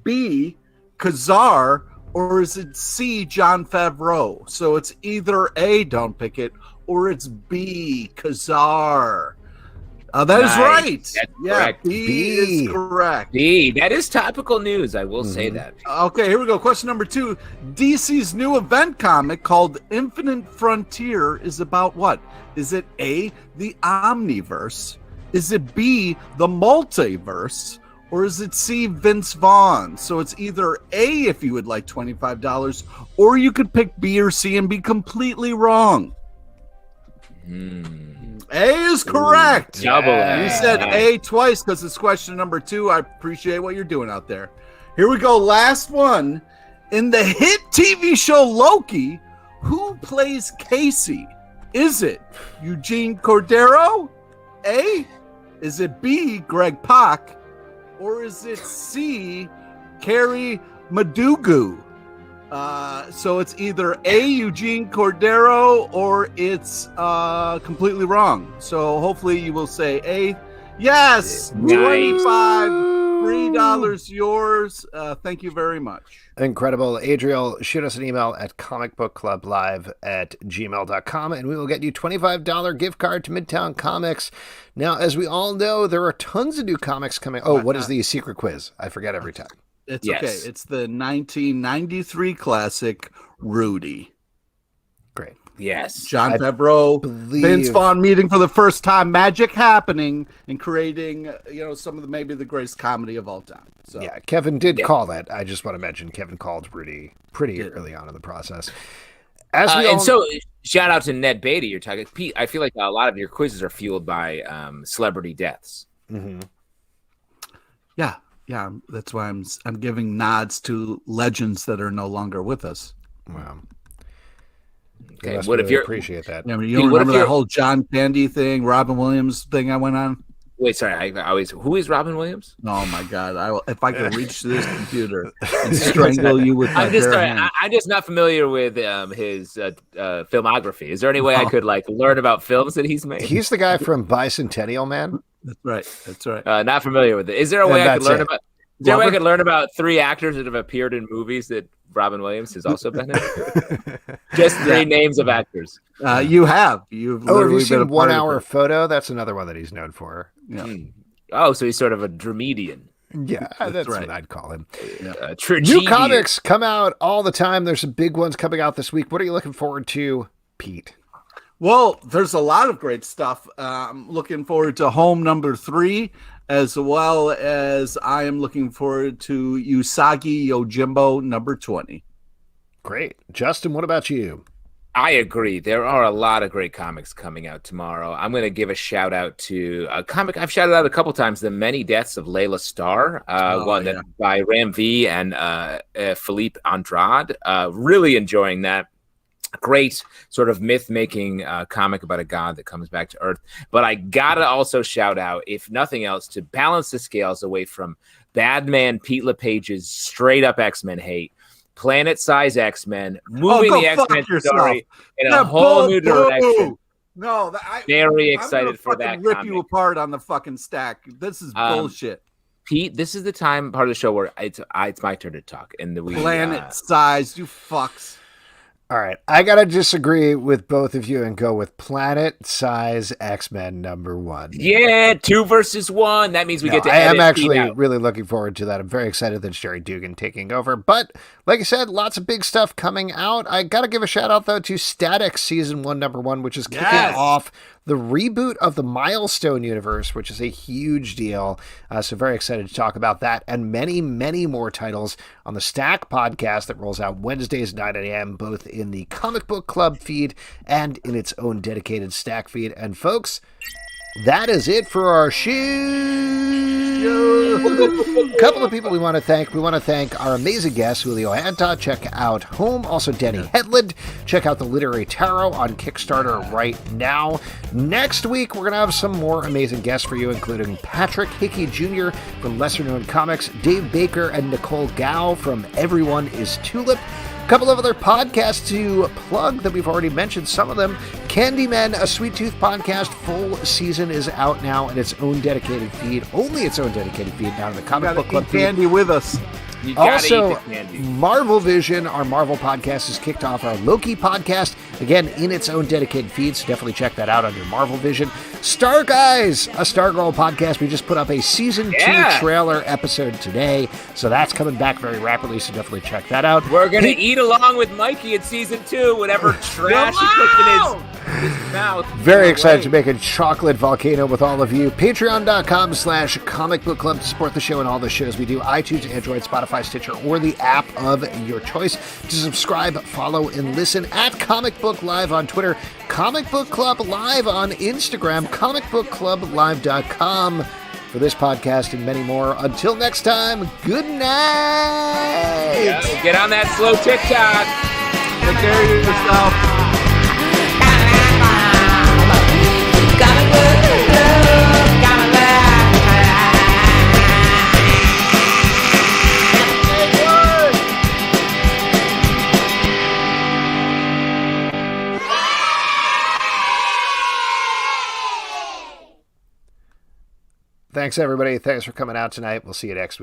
B, Kazar, or is it C, Jon Favreau? So it's either A, don't pick it, or it's B, Kazar. That is right. That's correct. B is correct. B. That is topical news. I will say that. Okay, here we go. Question number 2. DC's new event comic called Infinite Frontier is about what? Is it A, the Omniverse? Is it B, the Multiverse? Or is it C, Vince Vaughn? So it's either A if you would like $25, or you could pick B or C and be completely wrong. A is correct. Double A. You said A twice because it's question number 2. I appreciate what you're doing out there. Here we go. Last one. In the hit TV show Loki, who plays Casey? Is it Eugene Cordero? A? Is it B, Greg Pak? Or is it C, Carrie Madugu? So it's either A, Eugene Cordero, or it's completely wrong. So hopefully you will say A. Yes, nice. $3 yours. Thank you very much. Incredible. Adriel, shoot us an email at comicbookclublive@gmail.com and we will get you $25 gift card to Midtown Comics. Now, as we all know, there are tons of new comics coming. Oh, what is the secret quiz? I forget every time. It's okay. It's the 1993 classic Rudy. Great. Yes. Jon Favreau, Vince Vaughn meeting for the first time, magic happening and creating, some of maybe the greatest comedy of all time. So yeah, Kevin did call that. I just want to mention Kevin called Rudy pretty early on in the process. As we Shout out to Ned Beatty. You're talking, Pete. I feel like a lot of your quizzes are fueled by celebrity deaths. Mm-hmm. Yeah. That's why I'm giving nods to legends that are no longer with us. Wow. Okay, what if you appreciate that? Yeah, you don't remember that whole John Candy thing, Robin Williams thing I went on? Wait, sorry. Who is Robin Williams? Oh my God! If I could reach this computer and strangle you with my I'm just not familiar with his filmography. Is there any way I could learn about films that he's made? He's the guy from Bicentennial Man. That's right. Not familiar with it. Is there a way I could learn about? Is there a way I could learn about 3 actors that have appeared in movies that Robin Williams has also been in? Just 3 names of actors. You have. Have you seen 1 Hour Photo? That's another one that he's known for. Yeah. Oh, so he's sort of a dramedian. Yeah, that's right. what I'd call him. Tragedian. New comics come out all the time. There's some big ones coming out this week. What are you looking forward to, Pete? Well, there's a lot of great stuff. I'm looking forward to Home number 3, as well as I am looking forward to Usagi Yojimbo number 20. Great. Justin, what about you? I agree. There are a lot of great comics coming out tomorrow. I'm going to give a shout out to a comic I've shouted out a couple times, The Many Deaths of Layla Starr, by Ram V and Philippe Andrade. Really enjoying that. Great sort of myth-making comic about a god that comes back to Earth. But I gotta also shout out, if nothing else, to balance the scales away from Badman Pete LePage's straight-up X-Men hate, Planet-size X-Men, moving the X-Men story in a whole new direction. No, very excited for that. Rip you apart on the fucking stack. This is bullshit. Pete, this is the part of the show where it's my turn to talk. And Planet-size, you fucks. All right, I gotta disagree with both of you and go with Planet-size X-Men number 1. Yeah, 2 versus 1. That means we get to. I am actually really looking forward to that. I'm very excited that it's Jerry Dugan taking over. But like I said, lots of big stuff coming out. I gotta give a shout out though to Static Season 1 number 1, which is kicking off the reboot of the Milestone universe, which is a huge deal. So very excited to talk about that and many, many more titles on the Stack podcast that rolls out Wednesdays 9 a.m., both in the Comic Book Club feed and in its own dedicated Stack feed. And folks, that is it for our show. A couple of people we want to thank. We want to thank our amazing guest, Julio Anta. Check out Home. Also, Dani Hedlund. Check out the Literary Tarot on Kickstarter right now. Next week, we're going to have some more amazing guests for you, including Patrick Hickey Jr. from Lesser Known Comics, Dave Baker and Nicole Gao from Everyone is Tulip. A couple of other podcasts to plug that we've already mentioned, some of them. Candyman, a Sweet Tooth podcast, full season is out now in its own dedicated feed. Only its own dedicated feed now in the Comic Book Club feed. Candy with us. Also, Marvel Vision, our Marvel podcast, has kicked off our Loki podcast, again, in its own dedicated feed, so definitely check that out under Marvel Vision. Star Guys, a Stargirl podcast. We just put up a Season 2 trailer episode today, so that's coming back very rapidly, so definitely check that out. We're going to eat along with Mikey in Season 2, whatever trash he puts in his mouth. Very excited to make a chocolate volcano with all of you. Patreon.com/Comic Book Club to support the show and all the shows we do. iTunes, Android, Spotify, Stitcher, or the app of your choice. To subscribe, follow, and listen at Comic Book Live on Twitter, Comic Book Club Live on Instagram, comicbookclublive.com for this podcast and many more. Until next time, good night. Yeah, get on that slow TikTok. Take care of yourself. Thanks, everybody. Thanks for coming out tonight. We'll see you next week.